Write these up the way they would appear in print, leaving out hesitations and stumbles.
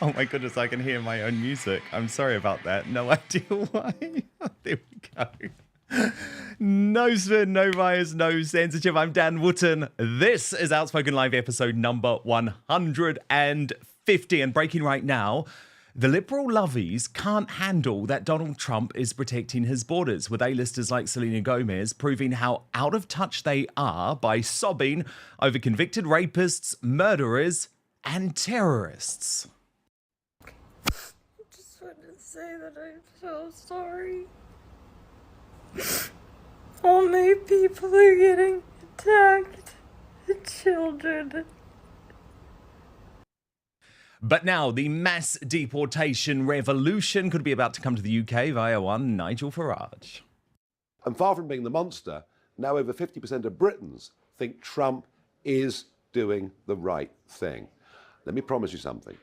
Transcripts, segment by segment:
Oh my goodness, I can hear my own music. I'm sorry about that. No idea why. There we go. No spin, no bias, no censorship. I'm Dan Wootton. This is Outspoken Live episode number 150. And breaking right now, the liberal luvvies can't handle that Donald Trump is protecting his borders, with A-listers like Selena Gomez proving how out of touch they are by sobbing over convicted rapists, murderers, and terrorists. Just wanted to say that I'm so sorry. All my people are getting attacked. The children. But now the mass deportation revolution could be about to come to the UK via one Nigel Farage. And far from being the monster, now over 50% of Britons think Trump is doing the right thing. Let me promise you something.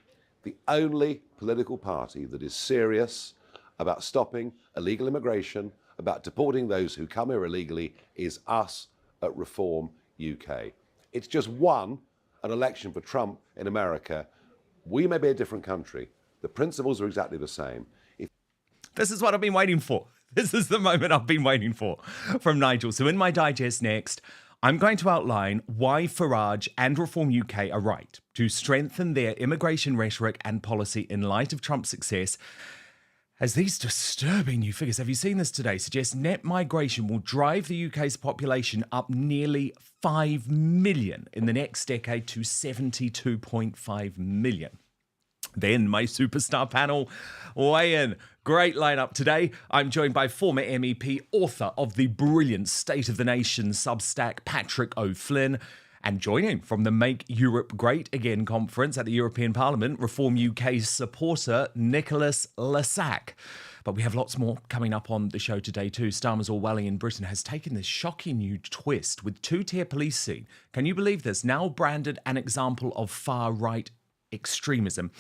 The only political party that is serious about stopping illegal immigration, about deporting those who come here illegally, is us at Reform UK. It's just won an election for Trump in America. We may be a different country. The principles are exactly the same. This is what I've been waiting for. This is the moment I've been waiting for from Nigel. So in my digest next, I'm going to outline why Farage and Reform UK are right to strengthen their immigration rhetoric and policy in light of Trump's success, as these disturbing new figures, have you seen this today, suggest net migration will drive the UK's population up nearly 5 million in the next decade to 72.5 million. Then my superstar panel weigh in. Great lineup today. I'm joined by former MEP, author of the brilliant State of the Nation Substack, Patrick O'Flynn, and joining from the Make Europe Great Again conference at the European Parliament, Reform UK's supporter, Nicholas Lissac. But we have lots more coming up on the show today too. Starmer's Orwellian Britain has taken this shocking new twist with two-tier policing. Can you believe this? Now branded an example of far-right extremism.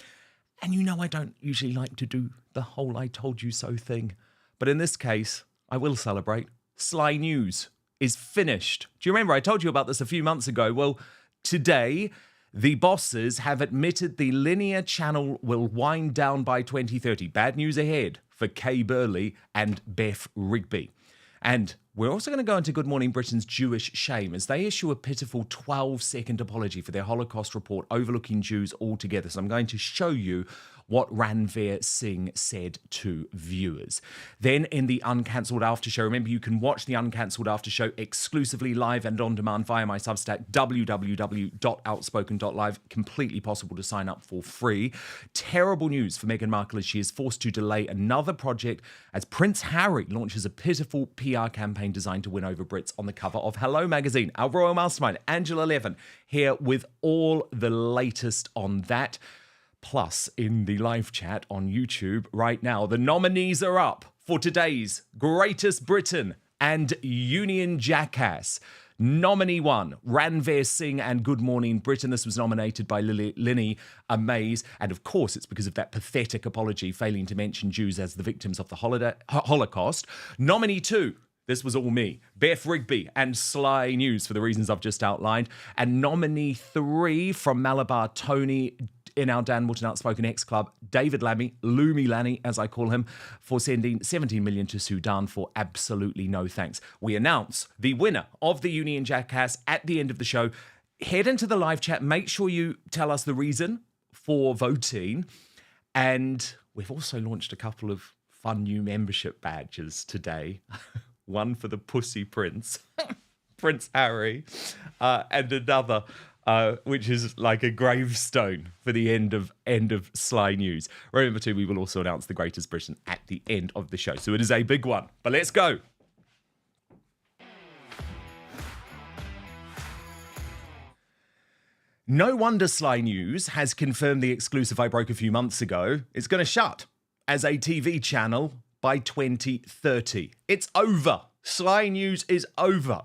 And you know I don't usually like to do the whole I told you so thing. But in this case, I will celebrate. Sly News is finished. Do you remember I told you about this a few months ago? Well, today, the bosses have admitted the linear channel will wind down by 2030. Bad news ahead for Burley and Beff Rigby. And we're also going to go into Good Morning Britain's Jewish shame as they issue a pitiful 12-second apology for their Holocaust report overlooking Jews altogether. So I'm going to show you what Ranveer Singh said to viewers. Then in the Uncancelled After Show, remember you can watch the Uncancelled After Show exclusively live and on demand via my Substack, www.outspoken.live. Completely possible to sign up for free. Terrible news for Meghan Markle as she is forced to delay another project as Prince Harry launches a pitiful PR campaign designed to win over Brits on the cover of Hello magazine. Our Royal Mastermind, Angela Levin, here with all the latest on that. Plus, in the live chat on YouTube right now, the nominees are up for today's Greatest Britain and Union Jackass. Nominee 1, Ranveer Singh and Good Morning Britain. This was nominated by Linny Amaze. And of course, it's because of that pathetic apology failing to mention Jews as the victims of the Holocaust. Nominee 2, this was all me, Beff Rigby and Sly News for the reasons I've just outlined. And nominee 3 from Malabar Tony in our Dan Wootton Outspoken X Club, David Lammy, Loomy Lanny, as I call him, for sending 17 million to Sudan for absolutely no thanks. We announce the winner of the Union Jackass at the end of the show. Head into the live chat. Make sure you tell us the reason for voting. And we've also launched a couple of fun new membership badges today. One for the Pussy Prince, Prince Harry, and another which is like a gravestone for the end of Sly News. Remember too, we will also announce the Greatest Britain at the end of the show. So it is a big one, but let's go. No wonder Sly News has confirmed the exclusive I broke a few months ago. It's going to shut as a TV channel by 2030. It's over. Sly News is over.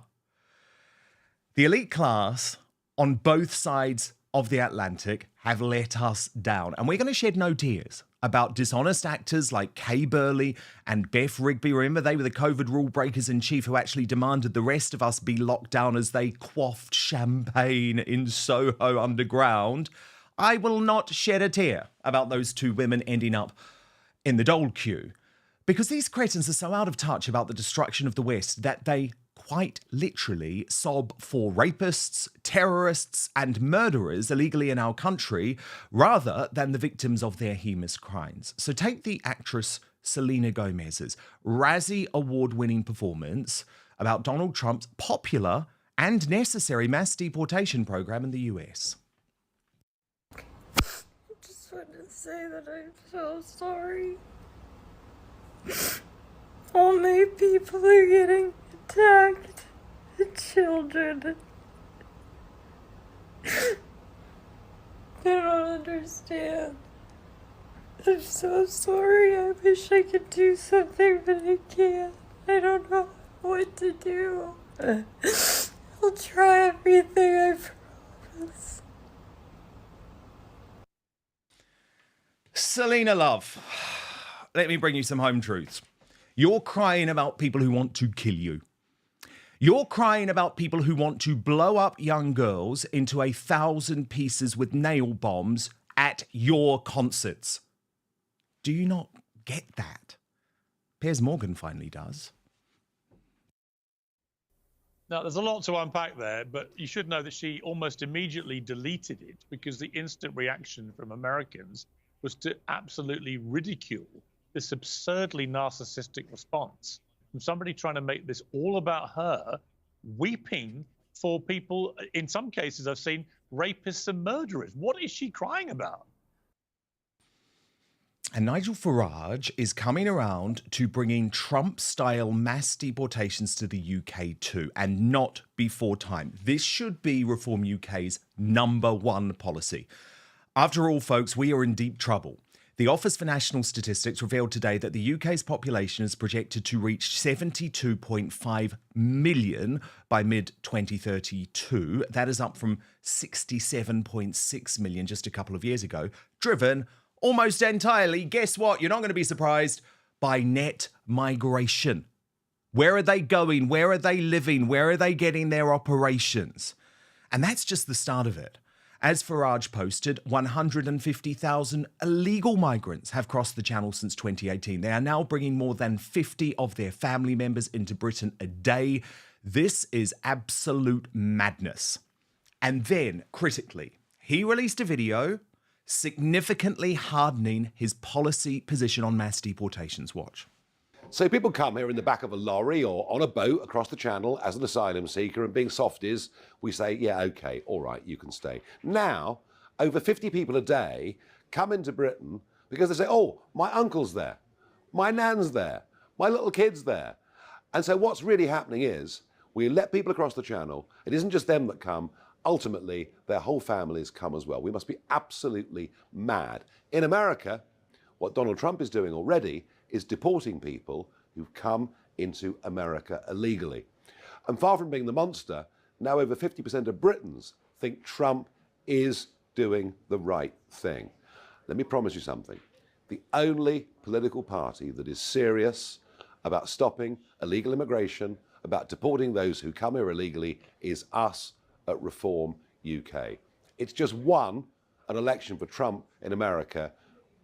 The elite class on both sides of the Atlantic have let us down. And we're going to shed no tears about dishonest actors like Kay Burley and Beff Rigby. Remember, they were the COVID rule breakers in chief who actually demanded the rest of us be locked down as they quaffed champagne in Soho underground. I will not shed a tear about those two women ending up in the dole queue, because these cretins are so out of touch about the destruction of the West that they quite literally sob for rapists, terrorists, and murderers illegally in our country rather than the victims of their heinous crimes. So take the actress Selena Gomez's Razzie award-winning performance about Donald Trump's popular and necessary mass deportation program in the US. I just want to say that I'm so sorry. All my people are getting attacked. The children. I don't understand. I'm so sorry. I wish I could do something, but I can't. I don't know what to do. I'll try everything, I promise. Selena, love, let me bring you some home truths. You're crying about people who want to kill you. You're crying about people who want to blow up young girls into 1,000 pieces with nail bombs at your concerts. Do you not get that? Piers Morgan finally does. Now, there's a lot to unpack there, but you should know that she almost immediately deleted it because the instant reaction from Americans was to absolutely ridicule this absurdly narcissistic response from somebody trying to make this all about her, weeping for people, in some cases I've seen, rapists and murderers. What is she crying about? And Nigel Farage is coming around to bringing Trump-style mass deportations to the UK too, and not before time. This should be Reform UK's #1 policy. After all, folks, we are in deep trouble. The Office for National Statistics revealed today that the UK's population is projected to reach 72.5 million by mid-2032. That is up from 67.6 million just a couple of years ago, driven almost entirely, guess what? You're not going to be surprised, by net migration. Where are they going? Where are they living? Where are they getting their operations? And that's just the start of it. As Farage posted, 150,000 illegal migrants have crossed the channel since 2018. They are now bringing more than 50 of their family members into Britain a day. This is absolute madness. And then, critically, he released a video significantly hardening his policy position on mass deportations. Watch. So people come here in the back of a lorry or on a boat across the channel as an asylum seeker, and being softies, we say, yeah, okay, all right, you can stay. Now, over 50 people a day come into Britain because they say, oh, my uncle's there, my nan's there, my little kid's there. And so what's really happening is we let people across the channel. It isn't just them that come. Ultimately, their whole families come as well. We must be absolutely mad. In America, what Donald Trump is doing already is deporting people who've come into America illegally. And far from being the monster, now over 50% of Britons think Trump is doing the right thing. Let me promise you something. The only political party that is serious about stopping illegal immigration, about deporting those who come here illegally, is us at Reform UK. It's just won an election for Trump in America.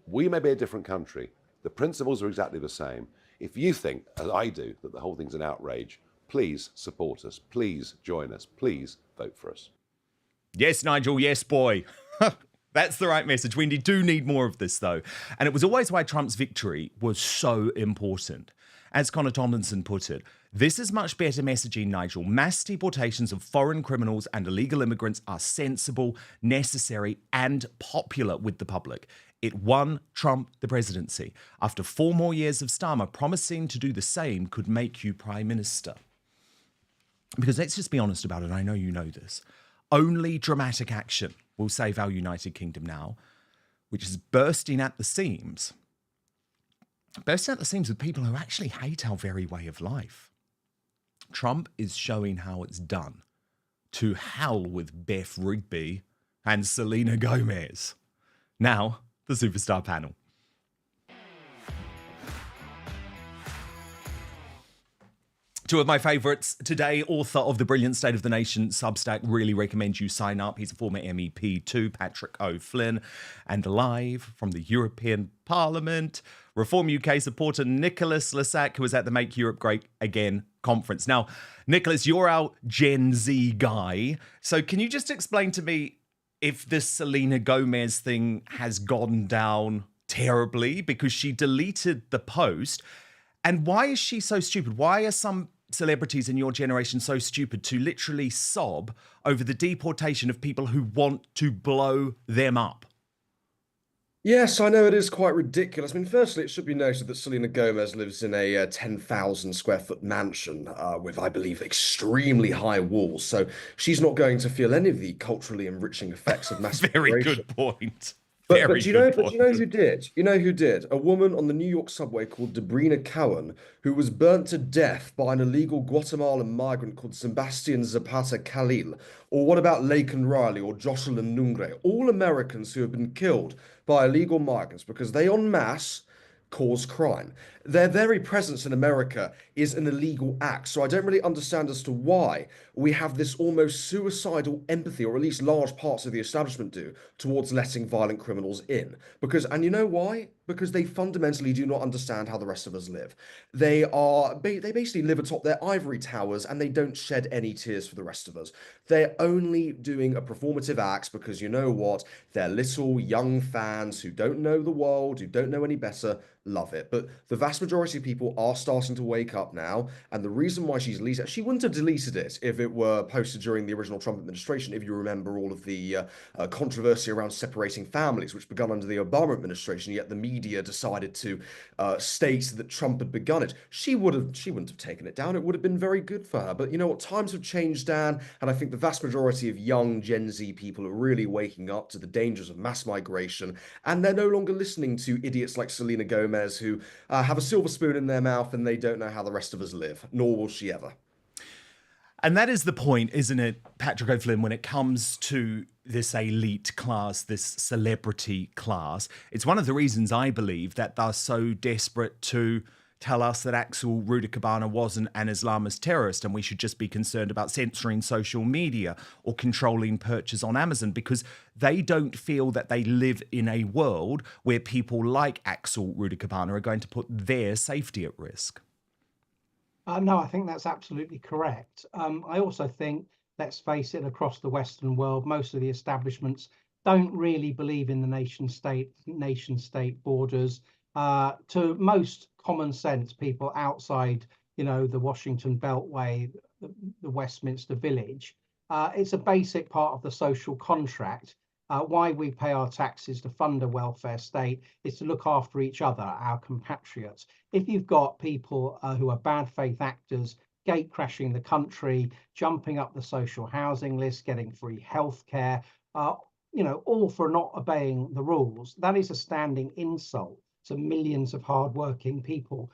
We may be a different country. The principles are exactly the same. If you think, as I do, that the whole thing's an outrage, please support us. Please join us. Please vote for us. Yes, Nigel, yes, boy. That's the right message. We do need more of this, though. And it was always why Trump's victory was so important. As Connor Tomlinson put it, this is much better messaging, Nigel. Mass deportations of foreign criminals and illegal immigrants are sensible, necessary, and popular with the public. It won Trump the presidency. After 4 more years of Starmer, promising to do the same could make you prime minister. Because let's just be honest about it, I know you know this. Only dramatic action will save our United Kingdom now, which is bursting at the seams. Bursting at the seams with people who actually hate our very way of life. Trump is showing how it's done. To hell with Beff, Rigby and Selena Gomez. Now, the Superstar Panel. Two of my favourites today, author of The Brilliant State of the Nation Substack, really recommend you sign up. He's a former MEP too, Patrick O'Flynn, and live from the European Parliament, Reform UK supporter Nicholas Lissac, who was at the Make Europe Great Again conference. Now, Nicholas, you're our Gen Z guy, so can you just explain to me if this Selena Gomez thing has gone down terribly because she deleted the post? And why is she so stupid? Why are some celebrities in your generation so stupid to literally sob over the deportation of people who want to blow them up? Yes, I know it is quite ridiculous. I mean, firstly, it should be noted that Selena Gomez lives in a 10,000 square foot mansion with, I believe, extremely high walls. So she's not going to feel any of the culturally enriching effects of mass Very migration. good point. But do you know who did? You know who did? A woman on the New York subway called Debrina Cohen, who was burnt to death by an illegal Guatemalan migrant called Sebastian Zapata Khalil. Or what about Laken Riley or Jocelyn Nungre? All Americans who have been killed by illegal migrants because they en masse cause crime. Their very presence in America is an illegal act. So I don't really understand as to why we have this almost suicidal empathy, or at least large parts of the establishment do, towards letting violent criminals in. And you know why? Because they fundamentally do not understand how the rest of us live. They basically live atop their ivory towers and they don't shed any tears for the rest of us. They're only doing a performative act because you know what? They're little young fans who don't know the world, who don't know any better, love it. But the vast majority of people are starting to wake up now. And the reason why she's deleted it, she wouldn't have deleted it if it were posted during the original Trump administration, if you remember all of the controversy around separating families, which began under the Obama administration, yet the media decided to state that Trump had begun it. She wouldn't have taken it down. It would have been very good for her. But you know what? Times have changed, Dan, and I think the vast majority of young Gen Z people are really waking up to the dangers of mass migration, and they're no longer listening to idiots like Selena Gomez who have a silver spoon in their mouth and they don't know how the rest of us live, nor will she ever. And that is the point, isn't it, Patrick O'Flynn, when it comes to this elite class, this celebrity class? It's one of the reasons I believe that they're so desperate to tell us that Axel Rudikabana wasn't an Islamist terrorist and we should just be concerned about censoring social media or controlling purchase on Amazon, because they don't feel that they live in a world where people like Axel Rudikabana are going to put their safety at risk. No, I think that's absolutely correct. I also think, let's face it, across the Western world, most of the establishments don't really believe in the nation state borders. To most common sense people outside, the Washington Beltway, the Westminster Village, it's a basic part of the social contract. Why we pay our taxes to fund a welfare state is to look after each other, our compatriots. If you've got people who are bad faith actors, gate crashing the country, jumping up the social housing list, getting free healthcare, all for not obeying the rules, that is a standing insult to millions of hardworking people,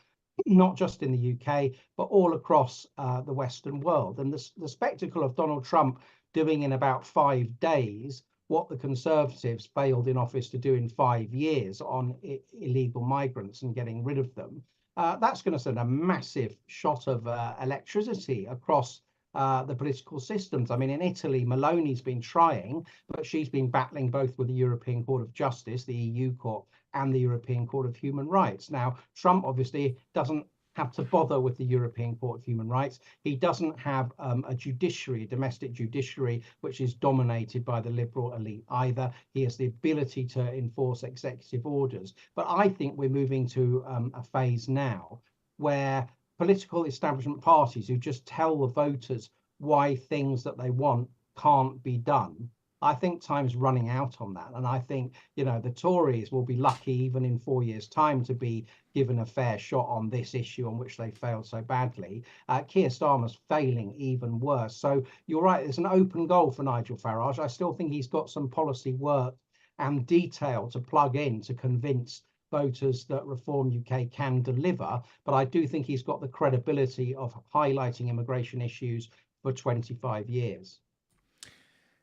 not just in the UK, but all across the Western world. And the spectacle of Donald Trump doing in about 5 days what the Conservatives failed in office to do in 5 years on illegal migrants and getting rid of them, that's going to send a massive shot of electricity across the political systems. I mean, in Italy, Meloni's been trying, but she's been battling both with the European Court of Justice, the EU Court, and the European Court of Human Rights. Now, Trump obviously doesn't have to bother with the European Court of Human Rights. He doesn't have a domestic judiciary, which is dominated by the liberal elite either. He has the ability to enforce executive orders. But I think we're moving to a phase now where political establishment parties who just tell the voters why things that they want can't be done, I think time's running out on that. And I think, the Tories will be lucky even in 4 years' time to be given a fair shot on this issue on which they failed so badly. Keir Starmer's failing even worse. So you're right, there's an open goal for Nigel Farage. I still think he's got some policy work and detail to plug in to convince voters that Reform UK can deliver. But I do think he's got the credibility of highlighting immigration issues for 25 years.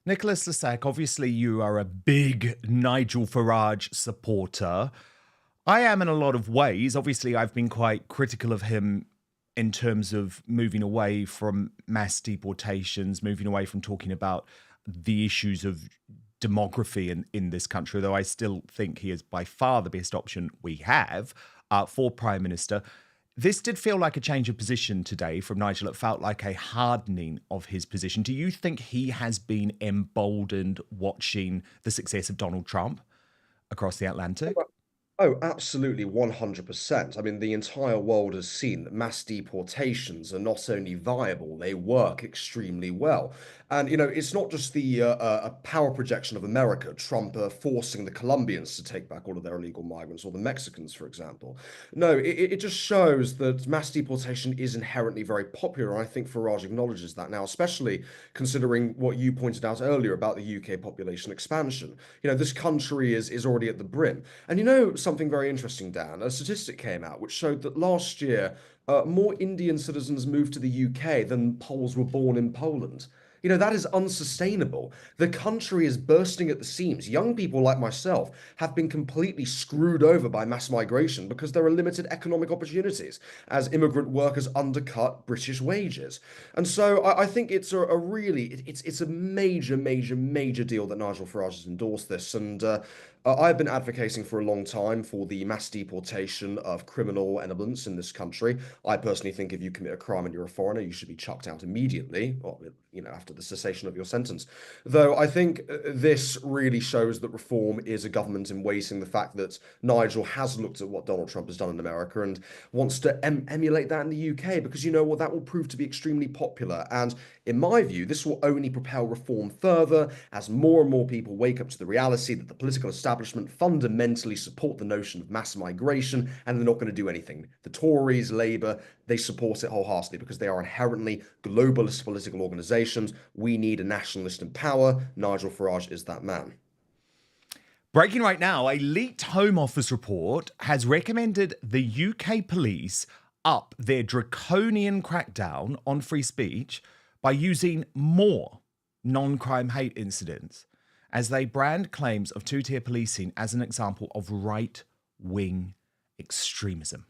Nicholas Lissac, obviously you are a big Nigel Farage supporter. I am in a lot of ways. Obviously, I've been quite critical of him in terms of moving away from mass deportations, moving away from talking about the issues of demography in this country, though I still think he is by far the best option we have for Prime Minister. This did feel like a change of position today from Nigel. It felt like a hardening of his position. Do you think he has been emboldened watching the success of Donald Trump across the Atlantic? Oh, absolutely, 100%. I mean, the entire world has seen that mass deportations are not only viable, they work extremely well. And, it's not just the power projection of America, Trump forcing the Colombians to take back all of their illegal migrants, or the Mexicans, for example. No, it just shows that mass deportation is inherently very popular. And I think Farage acknowledges that now, especially considering what you pointed out earlier about the UK population expansion. This country is already at the brim. And something very interesting, Dan, a statistic came out which showed that last year, more Indian citizens moved to the UK than Poles were born in Poland. That is unsustainable. The country is bursting at the seams. Young people like myself have been completely screwed over by mass migration because there are limited economic opportunities as immigrant workers undercut British wages. And so I think it's it's a major, major, major deal that Nigel Farage has endorsed this. And I've been advocating for a long time for the mass deportation of criminal elements in this country. I personally think if you commit a crime and you're a foreigner, you should be chucked out immediately, or, after the cessation of your sentence. Though I think this really shows that reform is a government embracing the fact that Nigel has looked at what Donald Trump has done in America and wants to emulate that in the UK, because that will prove to be extremely popular. And in my view, this will only propel reform further as more and more people wake up to the reality that the political establishment fundamentally support the notion of mass migration, and they're not going to do anything. The Tories, Labour, they support it wholeheartedly because they are inherently globalist political organisations. We need a nationalist in power. Nigel Farage is that man. Breaking right now, a leaked Home Office report has recommended the UK police up their draconian crackdown on free speech by using more non-crime hate incidents, as they brand claims of two-tier policing as an example of right-wing extremism.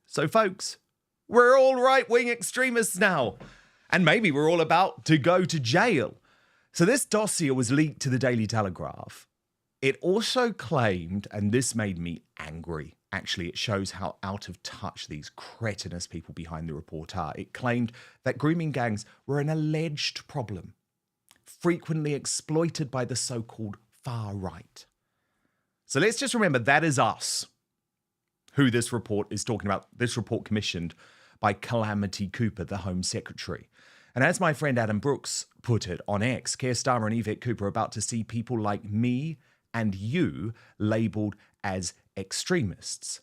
So, folks, we're all right-wing extremists now, and maybe we're all about to go to jail. So this dossier was leaked to the Daily Telegraph. It also claimed, and this made me angry, actually, it shows how out of touch these cretinous people behind the report are. It claimed that grooming gangs were an alleged problem, frequently exploited by the so-called far right. So let's just remember that is us, who this report is talking about. This report commissioned by Calamity Cooper, the Home Secretary. And as my friend Adam Brooks put it on X, Keir Starmer and Yvette Cooper are about to see people like me and you labelled as extremists.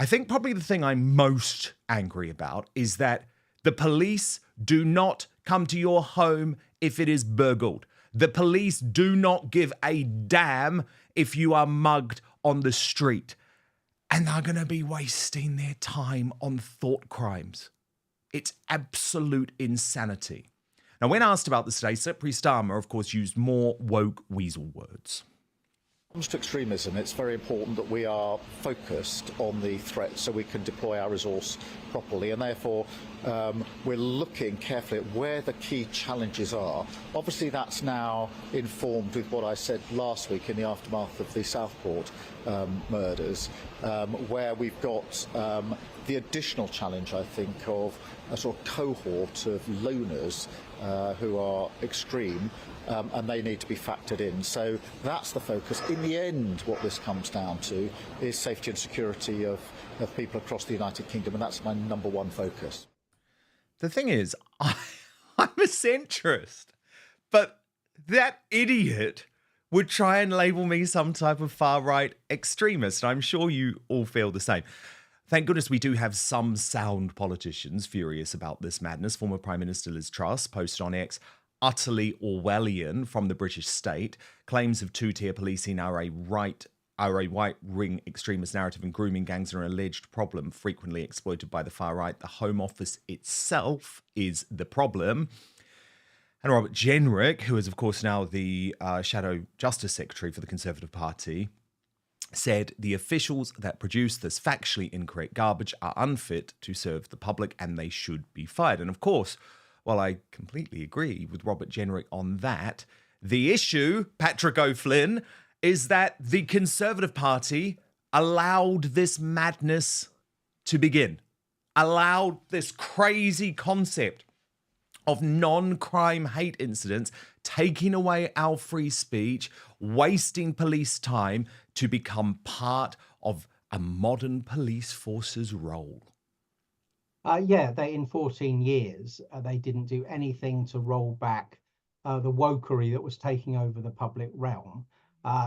I think probably the thing I'm most angry about is that the police do not come to your home if it is burgled. The police do not give a damn if you are mugged on the street. And they're going to be wasting their time on thought crimes. It's absolute insanity. Now, when asked about this today, Secretary Starmer, of course, used more woke weasel words. When it comes to extremism, it's very important that we are focused on the threat so we can deploy our resource properly, and therefore we're looking carefully at where the key challenges are. Obviously, that's now informed with what I said last week in the aftermath of the Southport murders, where we've got the additional challenge, I think, of a sort of cohort of loners who are extreme, and they need to be factored in. So that's the focus. In the end, what this comes down to is safety and security of people across the United Kingdom, and that's my number one focus. The thing is, I'm a centrist, but that idiot would try and label me some type of far-right extremist. I'm sure you all feel the same. Thank goodness we do have some sound politicians furious about this madness. Former Prime Minister Liz Truss posted on X, utterly Orwellian from the British state. Claims of two-tier policing are a right-wing extremist narrative, and grooming gangs are an alleged problem frequently exploited by the far right. The Home Office itself is the problem. And Robert Jenrick, who is, of course, now the Shadow Justice Secretary for the Conservative Party, said the officials that produce this factually incorrect garbage are unfit to serve the public and they should be fired. And of course, while I completely agree with Robert Jenrick on that, the issue, Patrick O'Flynn, is that the Conservative Party allowed this madness to begin, allowed this crazy concept of non-crime hate incidents, taking away our free speech, wasting police time to become part of a modern police force's role. In 14 years, they didn't do anything to roll back the wokery that was taking over the public realm.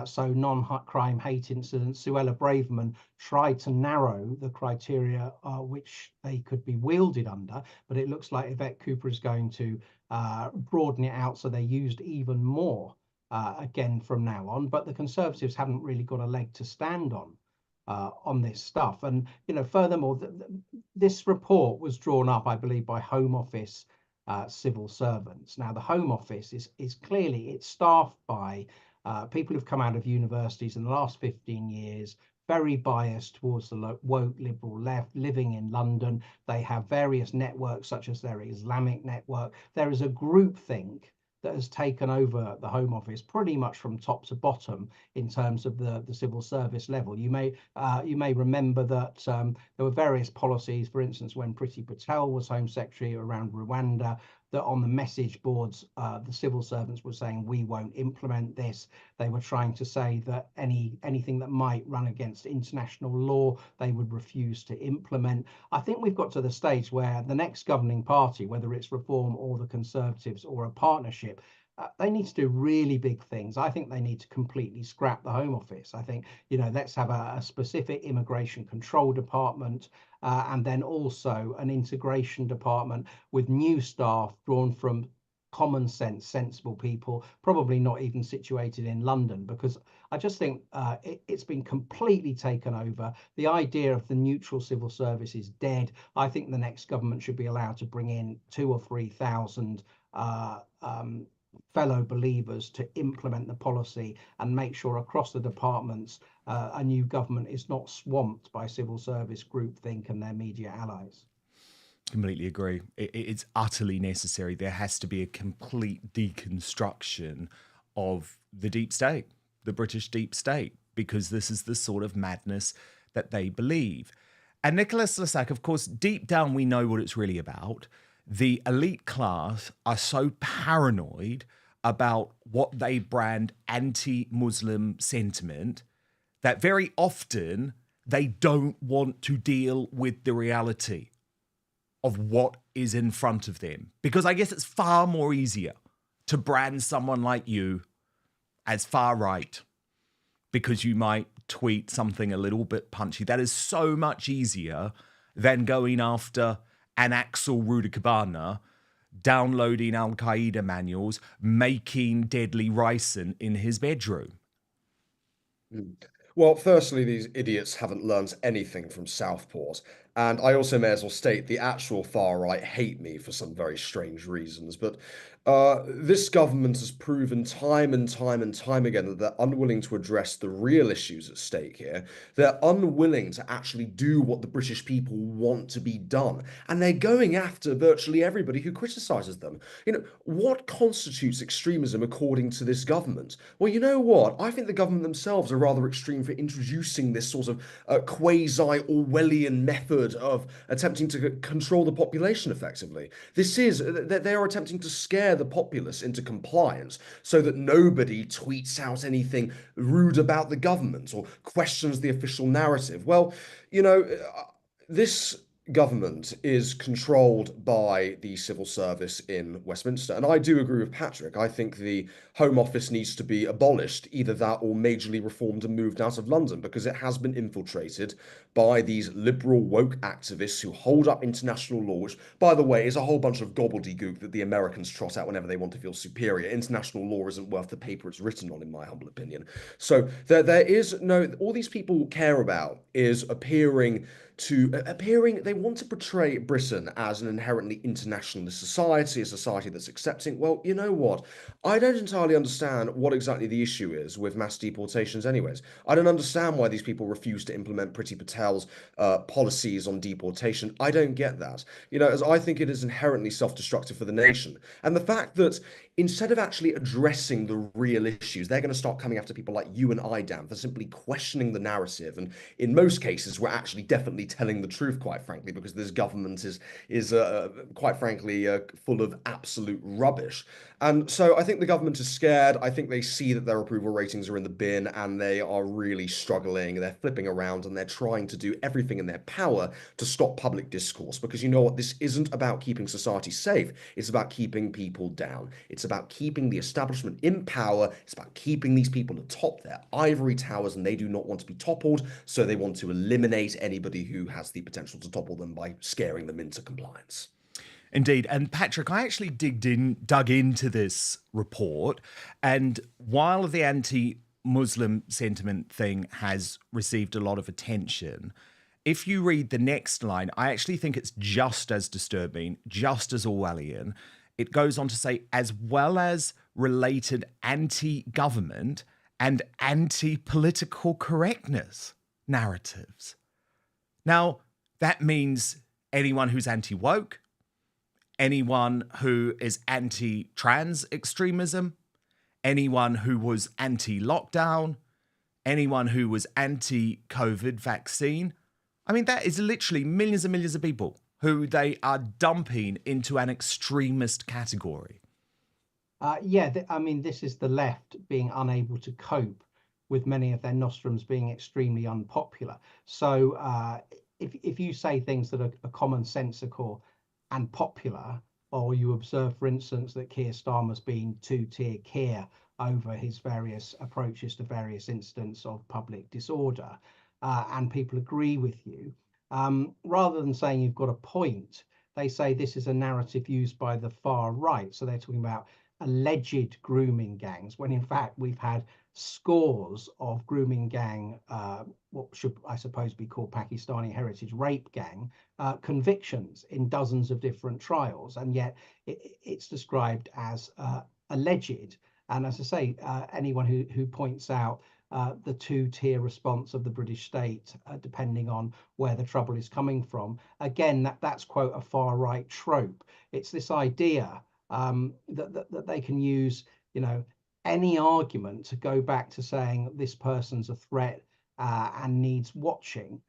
So non-crime hate incidents, Suella Braverman tried to narrow the criteria which they could be wielded under, but it looks like Yvette Cooper is going to broaden it out so they're used even more again from now on. But the Conservatives haven't really got a leg to stand on this stuff. And, furthermore, this report was drawn up, I believe, by Home Office civil servants. Now, the Home Office is clearly, it's staffed by people who've come out of universities in the last 15 years, very biased towards the woke liberal left, living in London. They have various networks, such as their Islamic network. There is a groupthink that has taken over the Home Office pretty much from top to bottom in terms of the civil service level. You may remember that there were various policies, for instance, when Priti Patel was Home Secretary around Rwanda, that on the message boards, the civil servants were saying, we won't implement this. They were trying to say that anything that might run against international law, they would refuse to implement. I think we've got to the stage where the next governing party, whether it's Reform or the Conservatives or a partnership, they need to do really big things. I think they need to completely scrap the Home Office. I think, let's have a specific immigration control department and then also an integration department with new staff drawn from common sense, sensible people, probably not even situated in London, because I just think it's been completely taken over. The idea of the neutral civil service is dead. I think the next government should be allowed to bring in 2,000 or 3,000 fellow believers to implement the policy and make sure across the departments a new government is not swamped by civil service groupthink and their media allies. Completely agree. It's utterly necessary. There has to be a complete deconstruction of the deep state, the British deep state, because this is the sort of madness that they believe. And Nicholas Lissac, of course, deep down we know what it's really about. The elite class are so paranoid about what they brand anti-Muslim sentiment that very often they don't want to deal with the reality of what is in front of them. Because I guess it's far more easier to brand someone like you as far right because you might tweet something a little bit punchy. That is so much easier than going after an Axel Rudikabana, downloading Al-Qaeda manuals, making deadly ricin in his bedroom. Well, firstly, these idiots haven't learnt anything from Southport. And I also may as well state the actual far right hate me for some very strange reasons. But this government has proven time and time and time again that they're unwilling to address the real issues at stake here. They're unwilling to actually do what the British people want to be done. And they're going after virtually everybody who criticises them. What constitutes extremism according to this government? Well, you know what? I think the government themselves are rather extreme for introducing this sort of quasi-Orwellian method of attempting to control the population effectively. They are attempting to scare the populace into compliance so that nobody tweets out anything rude about the government or questions the official narrative. Well, this government is controlled by the civil service in Westminster. And I do agree with Patrick. I think the Home Office needs to be abolished, either that or majorly reformed and moved out of London, because it has been infiltrated by these liberal woke activists who hold up international law, which, by the way, is a whole bunch of gobbledygook that the Americans trot out whenever they want to feel superior. International law isn't worth the paper it's written on, in my humble opinion. So there is no, all these people care about is they want to portray Britain as an inherently internationalist society, a society that's accepting. Well, you know what? I don't entirely understand what exactly the issue is with mass deportations anyways. I don't understand why these people refuse to implement Priti Patel's policies on deportation. I don't get that. As I think it is inherently self-destructive for the nation. And the fact that instead of actually addressing the real issues, they're going to start coming after people like you and I, Dan, for simply questioning the narrative. And in most cases, we're actually definitely telling the truth, quite frankly, because this government is quite frankly full of absolute rubbish. And so I think the government is scared. I think they see that their approval ratings are in the bin and they are really struggling. They're flipping around and they're trying to do everything in their power to stop public discourse. Because you know what? This isn't about keeping society safe. It's about keeping people down. It's about keeping the establishment in power. It's about keeping these people atop their ivory towers, and they do not want to be toppled. So they want to eliminate anybody who has the potential to topple them by scaring them into compliance. Indeed. And Patrick, I actually dug into this report, and while the anti-Muslim sentiment thing has received a lot of attention, if you read the next line, I actually think it's just as disturbing, just as Orwellian. It goes on to say, as well as related anti-government and anti-political correctness narratives. Now, that means anyone who's anti-woke, anyone who is anti-trans extremism, anyone who was anti-lockdown, anyone who was anti-COVID vaccine. I mean, that is literally millions and millions of people who they are dumping into an extremist category. This is the left being unable to cope with many of their nostrums being extremely unpopular. So if you say things that are commonsensical and popular, or you observe, for instance, that Keir Starmer's been two-tier Keir over his various approaches to various incidents of public disorder, and people agree with you, rather than saying you've got a point, they say this is a narrative used by the far right. So they're talking about alleged grooming gangs, when in fact we've had scores of grooming gang, what should I suppose be called Pakistani heritage rape gang, convictions in dozens of different trials, and yet it's described as alleged. And as I say, anyone who points out the two-tier response of the British state, depending on where the trouble is coming from, again, that's quote a far-right trope. It's this idea that they can use, any argument to go back to saying this person's a threat and needs watching,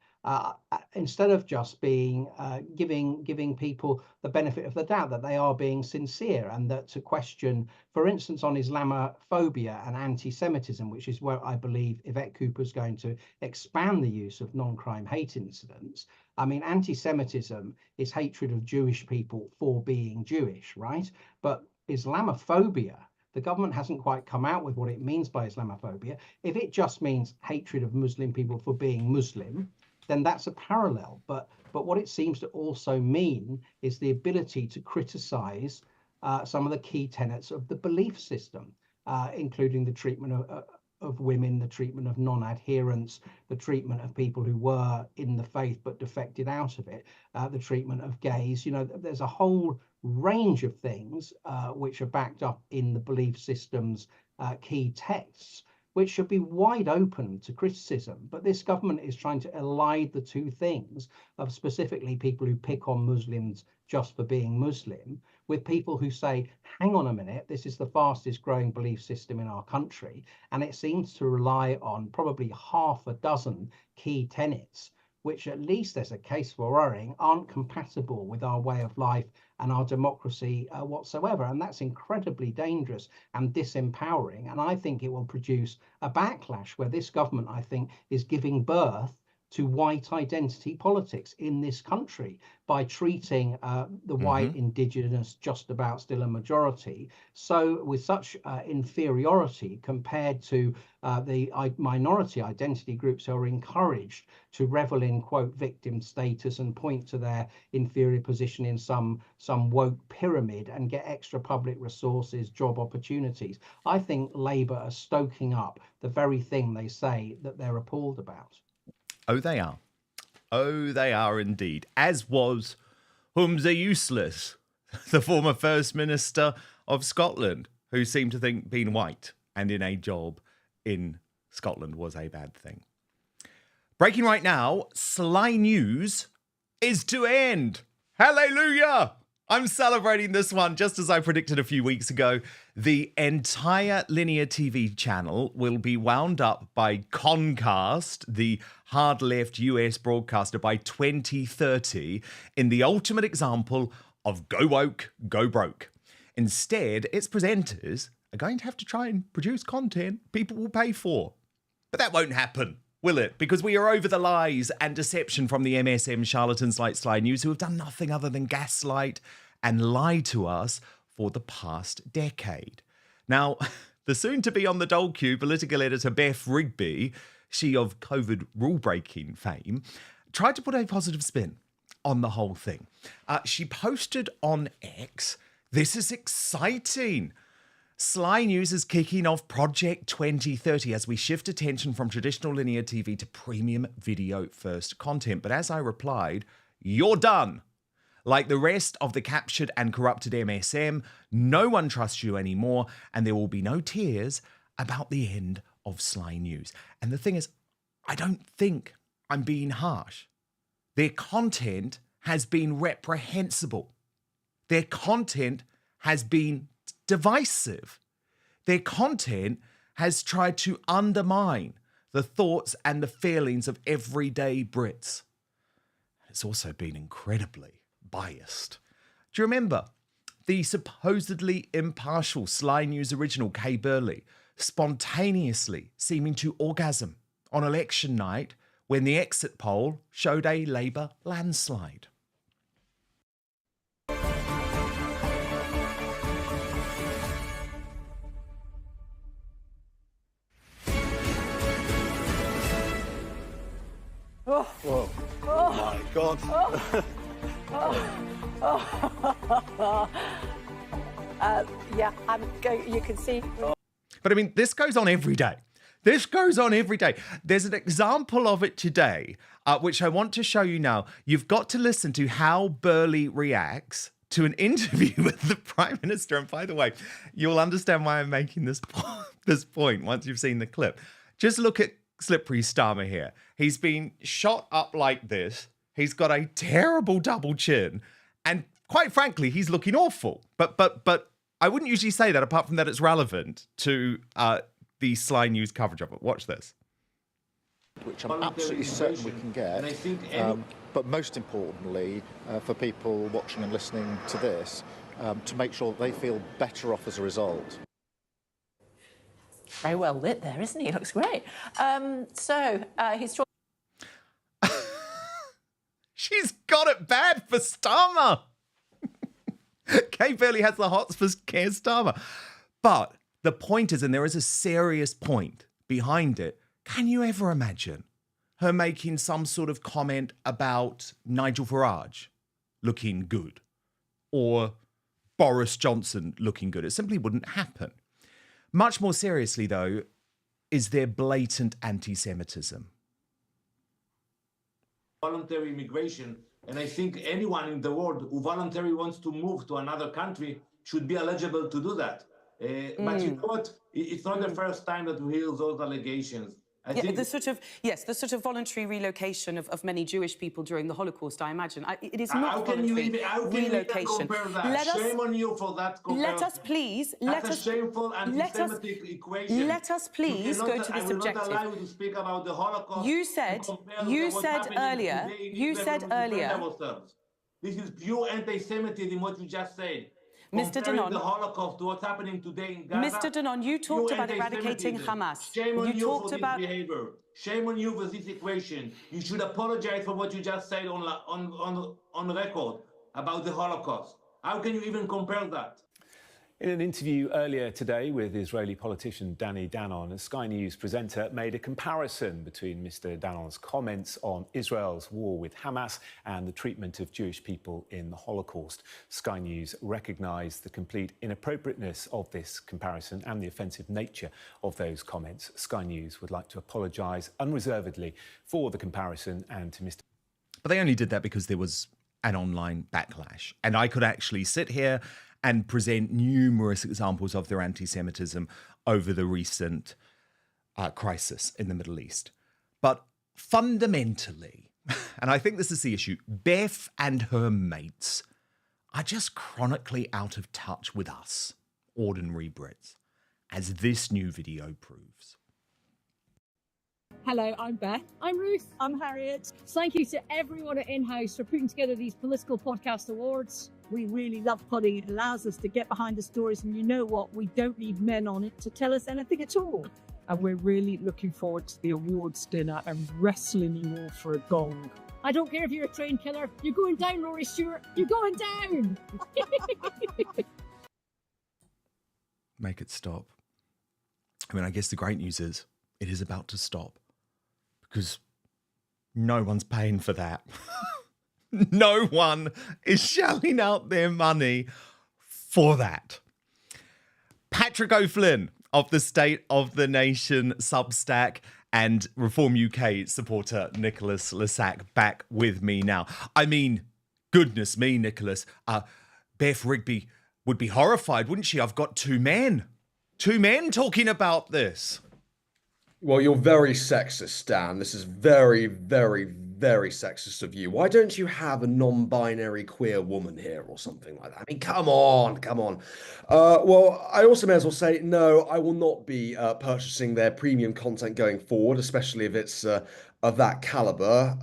instead of just being giving people the benefit of the doubt that they are being sincere, and that to question, for instance, on Islamophobia and anti-Semitism, which is where I believe Yvette Cooper is going to expand the use of non-crime hate incidents. I mean, anti-Semitism is hatred of Jewish people for being Jewish, right? But Islamophobia, the government hasn't quite come out with what it means by Islamophobia. If it just means hatred of Muslim people for being Muslim, then that's a parallel. But what it seems to also mean is the ability to criticize some of the key tenets of the belief system, including the treatment of women, the treatment of non-adherents, the treatment of people who were in the faith but defected out of it, the treatment of gays. There's a whole range of things which are backed up in the belief system's key texts, which should be wide open to criticism. But this government is trying to elide the two things of specifically people who pick on Muslims just for being Muslim, with people who say, hang on a minute, this is the fastest growing belief system in our country, and it seems to rely on probably half a dozen key tenets, which at least there's a case for worrying aren't compatible with our way of life and our democracy whatsoever. And that's incredibly dangerous and disempowering. And I think it will produce a backlash where this government, I think, is giving birth to white identity politics in this country by treating the white indigenous just about still a majority. So with such inferiority compared to the minority identity groups who are encouraged to revel in, quote, victim status and point to their inferior position in some woke pyramid and get extra public resources, job opportunities. I think Labour are stoking up the very thing they say that they're appalled about. Oh, they are. Oh, they are indeed. As was Humza Useless, the former First Minister of Scotland, who seemed to think being white and in a job in Scotland was a bad thing. Breaking right now, Sly News is to end. Hallelujah! I'm celebrating this one just as I predicted a few weeks ago. The entire linear TV channel will be wound up by Comcast, the hard-left US broadcaster, by 2030 in the ultimate example of go woke, go broke. Instead, its presenters are going to have to try and produce content people will pay for. But that won't happen, will it? Because we are over the lies and deception from the MSM charlatans like Sly News, who have done nothing other than gaslight and lie to us for the past decade. Now, the soon-to-be on the dole queue political editor Beff Rigby, she of COVID rule-breaking fame, tried to put a positive spin on the whole thing. She posted on X, "This is exciting. Sly News is kicking off Project 2030 as we shift attention from traditional linear TV to premium video-first content." But as I replied, "You're done. Like the rest of the captured and corrupted MSM, no one trusts you anymore, and there will be no tears about the end of Sly News." And the thing is, I don't think I'm being harsh. Their content has been reprehensible. Their content has been divisive. Their content has tried to undermine the thoughts and the feelings of everyday Brits. It's also been incredibly biased. Do you remember the supposedly impartial Sly News original Kay Burley spontaneously seeming to orgasm on election night when the exit poll showed a Labour landslide? Whoa. Oh my God. Yeah, I'm going. You can see. But I mean, this goes on every day. This goes on every day. There's an example of it today, which I want to show you now. You've got to listen to how Burley reacts to an interview with the Prime Minister. And by the way, you'll understand why I'm making this point once you've seen the clip. Just look at Slippery Starmer here. He's been shot up like this. He's got a terrible double chin. And quite frankly, he's looking awful. But I wouldn't usually say that, apart from that it's relevant to the Sly News coverage of it. Watch this. Which I'm absolutely certain we can get. But most importantly, for people watching and listening to this, to make sure that they feel better off as a result. Very well lit there, isn't he? Looks great. He's talking. She's got it bad for Starmer. Kay Burley has the hots for Keir Starmer. But the point is, and there is a serious point behind it, can you ever imagine her making some sort of comment about Nigel Farage looking good or Boris Johnson looking good? It simply wouldn't happen. Much more seriously, though, is there blatant anti-Semitism. Voluntary immigration, and I think anyone in the world who voluntarily wants to move to another country should be eligible to do that. But you know what? It's not the first time that we hear those allegations. I think the sort of voluntary relocation of many Jewish people during the Holocaust, I imagine. It is not voluntary relocation. Shame on you for that comparison. Let us please, That's a shameful anti-Semitic equation. Let us please go to the subjective. I will not allow you to speak about the Holocaust. You said earlier. This is pure anti-Semitism, what you just said. Mr. Danon, the Holocaust to what's happening today in Gaza. Mr. Danon, you talked about eradicating Hamas. Shame on you for this behavior. Shame on you for this equation. You should apologize for what you just said on record about the Holocaust. How can you even compare that? In an interview earlier today with Israeli politician Danny Danon, a Sky News presenter made a comparison between Mr. Danon's comments on Israel's war with Hamas and the treatment of Jewish people in the Holocaust. Sky News recognised the complete inappropriateness of this comparison and the offensive nature of those comments. Sky News would like to apologise unreservedly for the comparison and to Mr. But they only did that because there was an online backlash. And I could actually sit here and present numerous examples of their anti-Semitism over the recent crisis in the Middle East. But fundamentally, and I think this is the issue, Beff and her mates are just chronically out of touch with us, ordinary Brits, as this new video proves. Hello, I'm Beth. I'm Ruth. I'm Harriet. Thank you to everyone at In-House for putting together these political podcast awards. We really love podding. It allows us to get behind the stories, and you know what? We don't need men on it to tell us anything at all. And we're really looking forward to the awards dinner and wrestling you all for a gong. I don't care if you're a train killer. You're going down, Rory Stewart. You're going down. Make it stop. I mean, I guess the great news is it is about to stop. Because no one's paying for that. No one is shelling out their money for that. Patrick O'Flynn of the State of the Nation Substack and Reform UK supporter Nicholas Lissac back with me now. I mean, goodness me, Nicholas. Beff Rigby would be horrified, wouldn't she? I've got two men talking about this. Well, you're very sexist, Dan. This is very, very, very sexist of you. Why don't you have a non-binary queer woman here or something like that? I mean, come on. Well, I also may as well say, no, I will not be purchasing their premium content going forward, especially if it's of that caliber.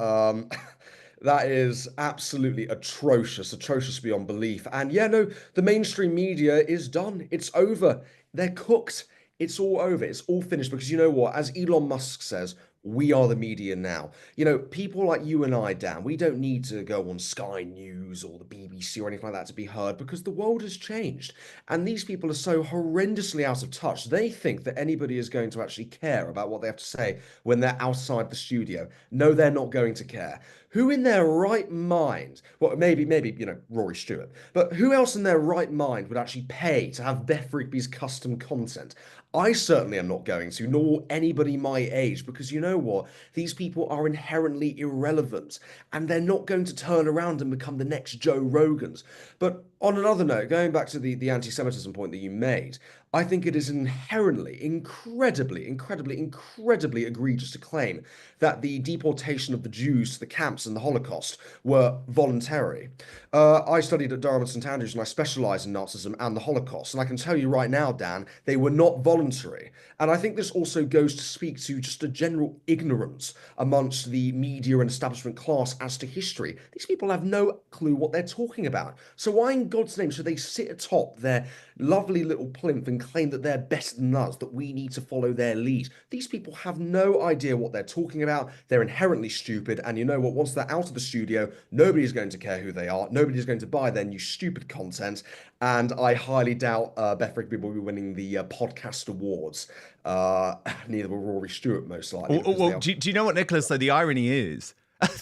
That is absolutely atrocious beyond belief. And yeah, no, the mainstream media is done. It's over. They're cooked. It's all over. It's all finished because you know what? As Elon Musk says, we are the media now. You know, people like you and I, Dan, we don't need to go on Sky News or the BBC or anything like that to be heard because the world has changed. And these people are so horrendously out of touch. They think that anybody is going to actually care about what they have to say when they're outside the studio. No, they're not going to care. Who in their right mind, well, maybe, you know, Rory Stewart, but who else in their right mind would actually pay to have Beff Rigby's custom content? I certainly am not going to, nor anybody my age, because you know what? These people are inherently irrelevant, and they're not going to turn around and become the next Joe Rogans. But on another note, going back to the anti-Semitism point that you made, I think it is inherently, incredibly egregious to claim that the deportation of the Jews to the camps in the Holocaust were voluntary. I studied at Durham and St Andrews and I specialised in Nazism and the Holocaust. And I can tell you right now, Dan, they were not voluntary. And I think this also goes to speak to just a general ignorance amongst the media and establishment class as to history. These people have no clue what they're talking about. So why in God's name should they sit atop their lovely little plinth and claim that they're better than us, that we need to follow their lead? These people have no idea what they're talking about. They're inherently stupid. And you know what? Once they're out of the studio, nobody's going to care who they are. Nobody's going to buy their new stupid content. And I highly doubt Beff Rigby will be winning the podcast awards. Neither will Rory Stewart, most likely. Well, do you know what, Nicholas, though? The irony is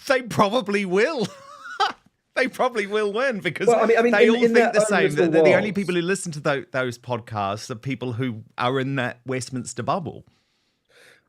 they probably will. They probably will win because they all think the same. The only people who listen to those podcasts are people who are in that Westminster bubble.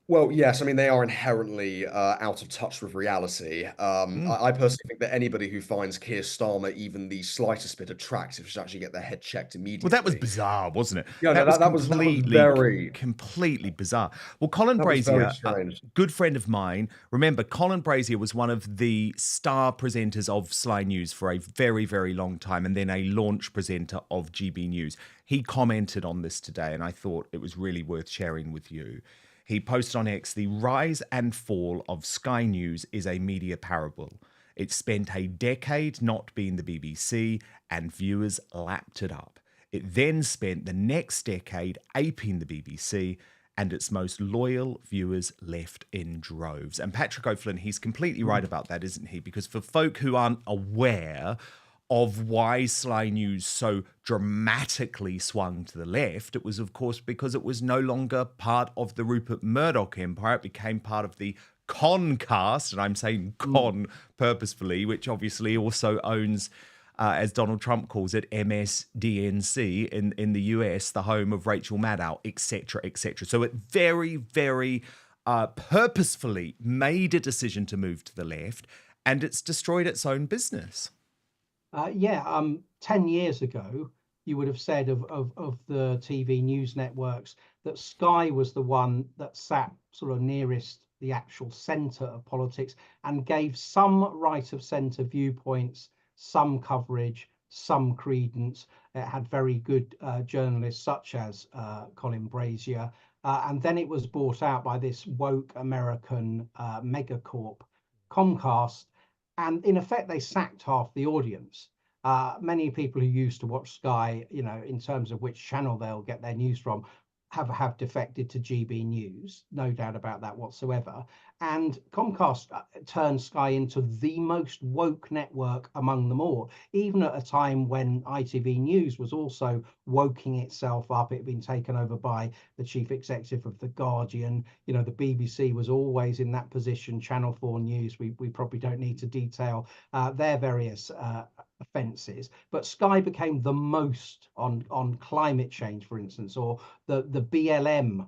Well, yes, I mean, they are inherently out of touch with reality. I personally think that anybody who finds Keir Starmer even the slightest bit attractive should actually get their head checked immediately. Well, that was bizarre, wasn't it? Yeah, that was completely bizarre. Well, Colin Brazier, a good friend of mine, remember, Colin Brazier was one of the star presenters of Sly News for a very, very long time and then a launch presenter of GB News. He commented on this today and I thought it was really worth sharing with you. He posted on X, the rise and fall of Sky News is a media parable. It spent a decade not being the BBC and viewers lapped it up. It then spent the next decade aping the BBC and its most loyal viewers left in droves. And Patrick O'Flynn, he's completely right about that, isn't he? Because for folk who aren't aware of why Sly News so dramatically swung to the left, it was, of course, because it was no longer part of the Rupert Murdoch empire. It became part of the Concast, and I'm saying con purposefully, which obviously also owns, as Donald Trump calls it, MSDNC in the US, the home of Rachel Maddow, etc., etc. So it very, very purposefully made a decision to move to the left, and it's destroyed its own business. 10 years ago, you would have said of the TV news networks that Sky was the one that sat sort of nearest the actual centre of politics and gave some right of centre viewpoints, some coverage, some credence. It had very good journalists such as Colin Brazier. And then it was bought out by this woke American megacorp, Comcast. And in effect, they sacked half the audience. Many people who used to watch Sky, you know, in terms of which channel they'll get their news from, have defected to GB News, no doubt about that whatsoever. And Comcast turned Sky into the most woke network among them all, even at a time when ITV News was also woking itself up. It had been taken over by the chief executive of The Guardian. You know, the BBC was always in that position. Channel 4 News, we probably don't need to detail their various offences, but Sky became the most on climate change, for instance, or the BLM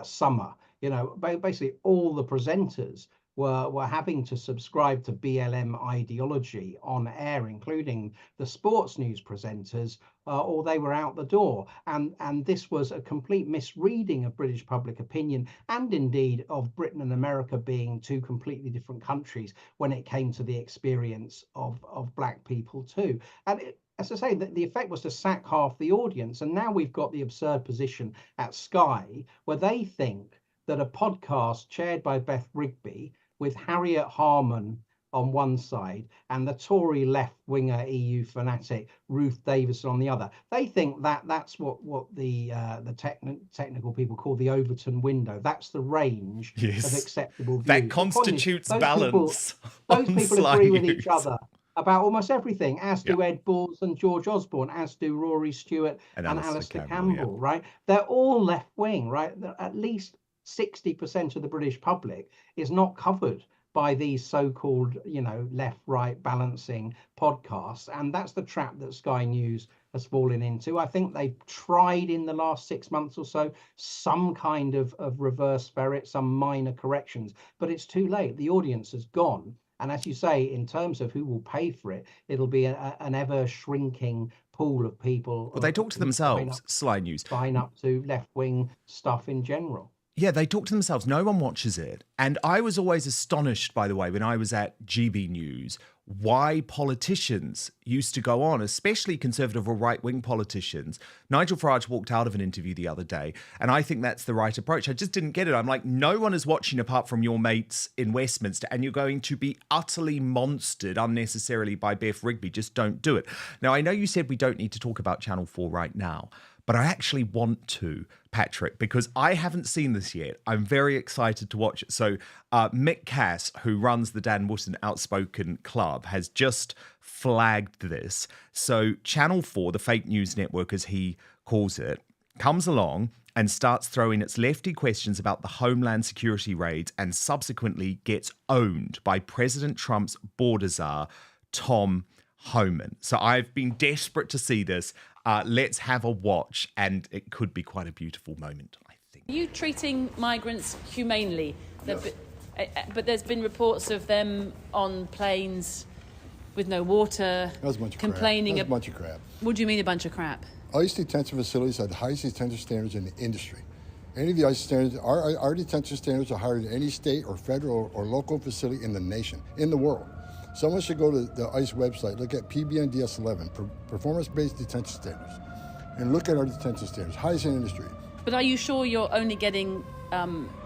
summer. You know, basically all the presenters were having to subscribe to BLM ideology on air, including the sports news presenters, or they were out the door. And this was a complete misreading of British public opinion, and indeed of Britain and America being two completely different countries when it came to the experience of black people too. And as I say, the effect was to sack half the audience. And now we've got the absurd position at Sky where they think that a podcast chaired by Beff Rigby, with Harriet Harman on one side and the Tory left-winger EU fanatic Ruth Davidson on the other, they think that that's what the technical people call the Overton window. That's the range of acceptable views. That constitutes balance. Those people agree with each other about almost everything, as do Ed Balls and George Osborne, as do Rory Stewart and Alistair Campbell, right? They're all left-wing, right? At least 60% of the British public is not covered by these so-called, you know, left-right balancing podcasts. And that's the trap that Sky News has fallen into. I think they've tried in the last 6 months or so some kind of reverse ferret, some minor corrections, but it's too late. The audience has gone. And as you say, in terms of who will pay for it, it'll be an ever-shrinking pool of people. Well, they talk to themselves, Sly News. Sign up to left-wing stuff in general. Yeah, they talk to themselves. No one watches it. And I was always astonished, by the way, when I was at GB News, why politicians used to go on, especially conservative or right-wing politicians. Nigel Farage walked out of an interview the other day, and I think that's the right approach. I just didn't get it. I'm like, no one is watching apart from your mates in Westminster, and you're going to be utterly monstered unnecessarily by Beff Rigby. Just don't do it. Now, I know you said we don't need to talk about Channel 4 right now, but I actually want to, Patrick, because I haven't seen this yet. I'm very excited to watch it. So Mick Cass, who runs the Dan Wootton Outspoken Club, has just flagged this. So Channel 4, the fake news network as he calls it, comes along and starts throwing its lefty questions about the Homeland Security raids and subsequently gets owned by President Trump's border czar, Tom Homan. So I've been desperate to see this. Let's have a watch, and it could be quite a beautiful moment, I think. Are you treating migrants humanely? Yes. But there's been reports of them on planes with no water, that was a bunch of complaining. Crap. That was a bunch of crap. What do you mean a bunch of crap? ICE detention facilities have the highest detention standards in the industry. Any of the ICE standards, our detention standards are higher than any state or federal or local facility in the nation, in the world. Someone should go to the ICE website, look at PBNDS 11, performance-based detention standards, and look at our detention standards, highest in industry. But are you sure you're only getting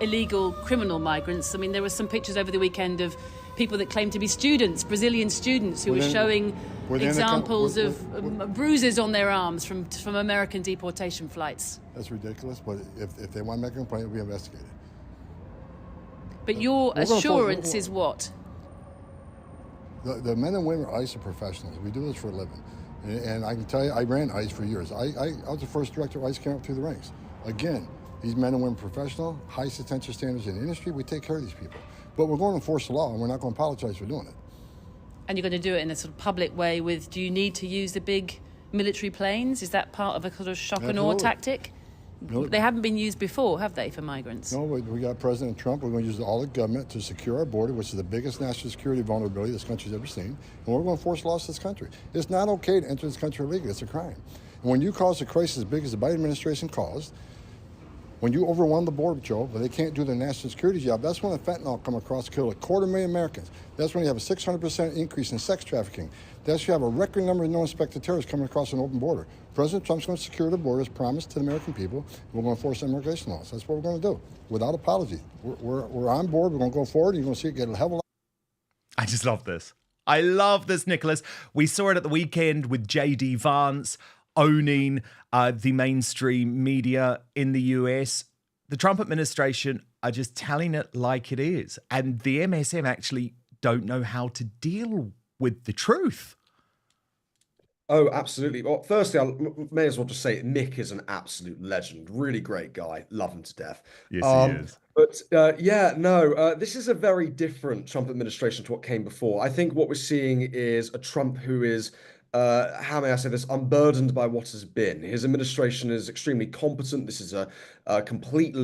illegal criminal migrants? I mean, there were some pictures over the weekend of people that claim to be students, Brazilian students, who were showing examples of bruises on their arms from American deportation flights. That's ridiculous, but if they want to make a complaint, it'll be investigated. But your assurance is what? The men and women at ICE are professionals. We do this for a living. And I can tell you, I ran ICE for years. I was the first director ICE came up through the ranks. Again, these men and women are professional, highest attention standards in the industry. We take care of these people. But we're going to enforce the law, and we're not going to apologize for doing it. And you're going to do it in a sort of public way with, do you need to use the big military planes? Is that part of a sort of shock and awe tactic? No. They haven't been used before, have they, for migrants? No, we got President Trump. We're going to use all the government to secure our border, which is the biggest national security vulnerability this country's ever seen. And we're going to enforce laws to this country. It's not okay to enter this country illegally. It's a crime. And when you cause a crisis as big as the Biden administration caused, when you overwhelm the Border Patrol, but they can't do their national security job, that's when the fentanyl come across, kill 250,000 Americans. That's when you have a 600% increase in sex trafficking. That's when you have a record number of no-inspected terrorists coming across an open border. President Trump's going to secure the border as promised to the American people. We're going to enforce immigration laws. That's what we're going to do, without apology. We're on board. We're going to go forward. You're going to see it get a hell of a lot. I just love this. I love this, Nicholas. We saw it at the weekend with J.D. Vance owning the mainstream media in the US. The Trump administration are just telling it like it is. And the MSM actually don't know how to deal with the truth. Oh, absolutely. Well, firstly, I may as well just say Nick is an absolute legend. Really great guy. Love him to death. Yes, he is. But this is a very different Trump administration to what came before. I think what we're seeing is a Trump who is, how may I say this, unburdened by what has been. His administration is extremely competent. This is a complete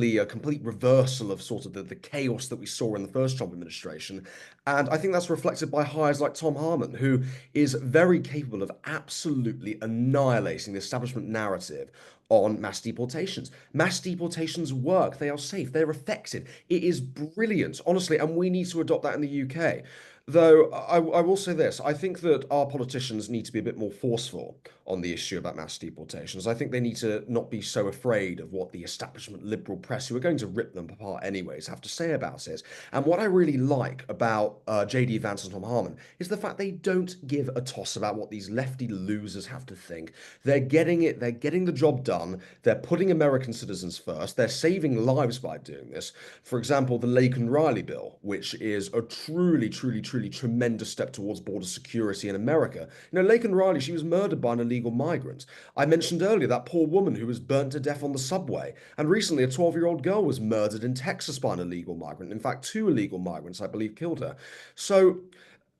reversal of sort of the chaos that we saw in the first Trump administration. And I think that's reflected by hires like Tom Harmon, who is very capable of absolutely annihilating the establishment narrative on mass deportations. Mass deportations work. They are safe. They're effective. It is brilliant, honestly, and we need to adopt that in the UK. Though I will say this, I think that our politicians need to be a bit more forceful on the issue about mass deportations. I think they need to not be so afraid of what the establishment liberal press, who are going to rip them apart anyways, have to say about it. And what I really like about J.D. Vance and Tom Harmon is the fact they don't give a toss about what these lefty losers have to think. They're getting it. They're getting the job done. They're putting American citizens first. They're saving lives by doing this. For example, the Laken Riley bill, which is a truly tremendous step towards border security in America. You know, Laken Riley, she was murdered by an illegal migrant. I mentioned earlier that poor woman who was burnt to death on the subway. And recently, a 12-year-old girl was murdered in Texas by an illegal migrant. In fact, 2 illegal migrants, I believe, killed her. So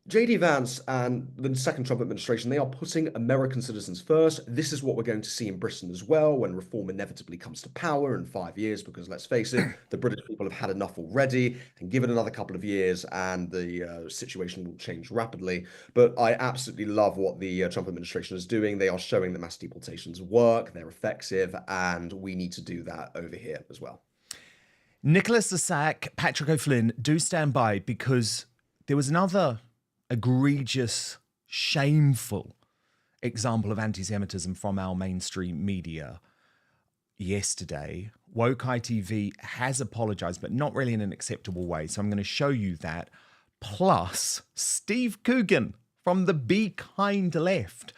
J.D. Vance and the second Trump administration, they are putting American citizens first. This is what we're going to see in Britain as well when reform inevitably comes to power in 5 years, because let's face it, the British people have had enough already, and give it another couple of years and the situation will change rapidly. But I absolutely love what the Trump administration is doing. They are showing that mass deportations work, they're effective, and we need to do that over here as well. Nicholas Lissac, Patrick O'Flynn, do stand by, because there was another egregious, shameful example of anti-Semitism from our mainstream media yesterday. Woke ITV has apologized, but not really in an acceptable way. So I'm going to show you that. Plus, Steve Coogan from the Be Kind left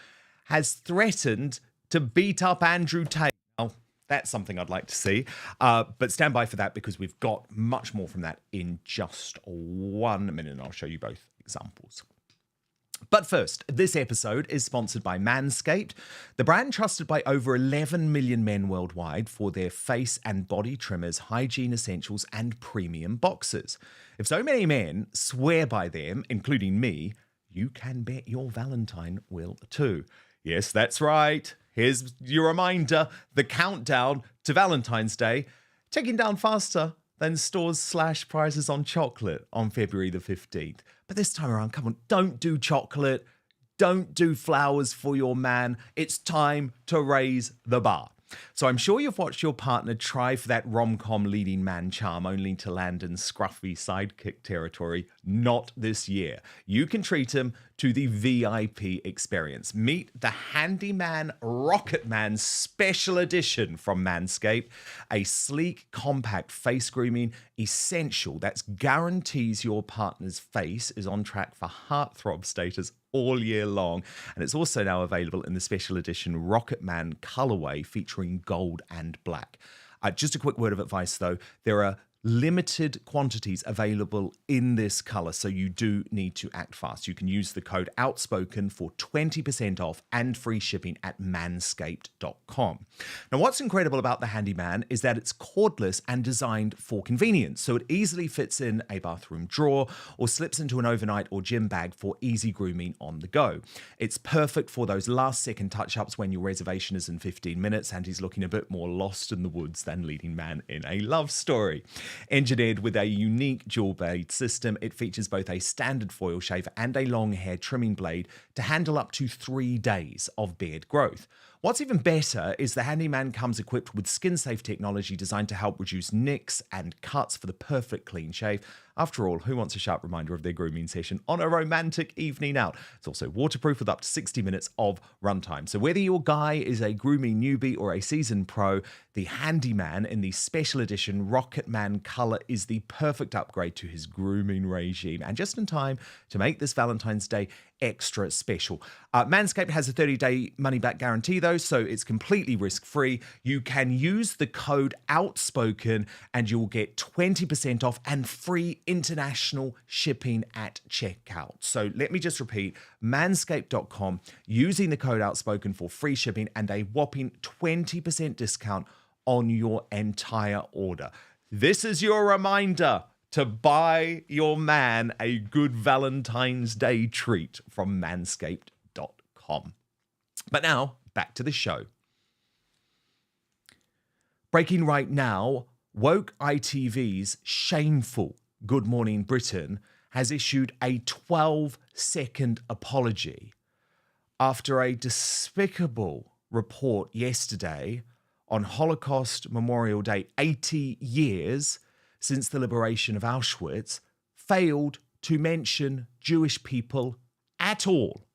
has threatened to beat up Andrew Tate. Now, that's something I'd like to see. But stand by for that, because we've got much more from that in just 1 minute, and I'll show you both examples. But first, this episode is sponsored by Manscaped, the brand trusted by over 11 million men worldwide for their face and body trimmers, hygiene essentials, and premium boxers. If so many men swear by them, including me, you can bet your Valentine will too. Yes, that's right. Here's your reminder, the countdown to Valentine's Day, ticking down faster than stores slash prices on chocolate on February the 15th. But this time around, come on, don't do chocolate. Don't do flowers for your man. It's time to raise the bar. So I'm sure you've watched your partner try for that rom-com leading man charm only to land in scruffy sidekick territory. Not this year. You can treat him to the VIP experience. Meet the Handyman Rocket Man Special Edition from Manscaped, a sleek, compact face grooming essential that guarantees your partner's face is on track for heartthrob status all year long. And it's also now available in the special edition Rocket Man colorway featuring gold and black. Just a quick word of advice though, there are limited quantities available in this color, so you do need to act fast. You can use the code Outspoken for 20% off and free shipping at manscaped.com. Now, what's incredible about the Handyman is that it's cordless and designed for convenience, so it easily fits in a bathroom drawer or slips into an overnight or gym bag for easy grooming on the go. It's perfect for those last-second touch-ups when your reservation is in 15 minutes and he's looking a bit more lost in the woods than leading man in a love story. Engineered with a unique dual blade system, it features both a standard foil shaver and a long hair trimming blade to handle up to 3 days of beard growth. What's even better is the Handyman comes equipped with skin-safe technology designed to help reduce nicks and cuts for the perfect clean shave. After all, who wants a sharp reminder of their grooming session on a romantic evening out? It's also waterproof with up to 60 minutes of runtime. So whether your guy is a grooming newbie or a seasoned pro, the Handyman in the special edition Rocket Man color is the perfect upgrade to his grooming regime, and just in time to make this Valentine's Day extra special. Manscaped has a 30-day money-back guarantee, though, so it's completely risk-free. You can use the code Outspoken and you'll get 20% off and free international shipping at checkout. So let me just repeat, manscaped.com, using the code Outspoken for free shipping and a whopping 20% discount on your entire order. This is your reminder to buy your man a good Valentine's Day treat from manscaped.com. But now, back to the show. Breaking right now, woke ITV's shameful Good Morning Britain has issued a 12-second apology after a despicable report yesterday on Holocaust Memorial Day, 80 years since the liberation of Auschwitz, failed to mention Jewish people at all.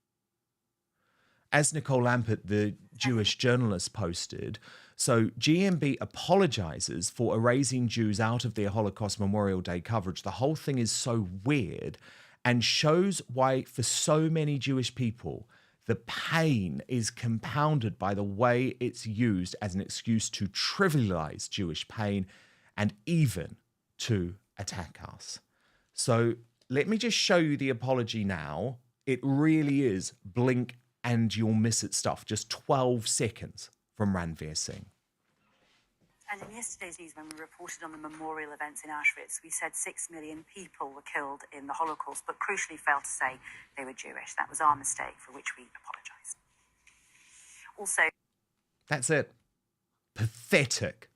As Nicole Lampert, the Jewish journalist, posted, so GMB apologizes for erasing Jews out of their Holocaust Memorial Day coverage. The whole thing is so weird and shows why, for so many Jewish people, the pain is compounded by the way it's used as an excuse to trivialize Jewish pain and even to attack us. So let me just show you the apology now. It really is blink and you'll miss it stuff. Just 12 seconds from Ranveer Singh. And in yesterday's news, when we reported on the memorial events in Auschwitz, we said 6 million people were killed in the Holocaust, but crucially failed to say they were Jewish. That was our mistake, for which we apologise. Also, that's it. Pathetic.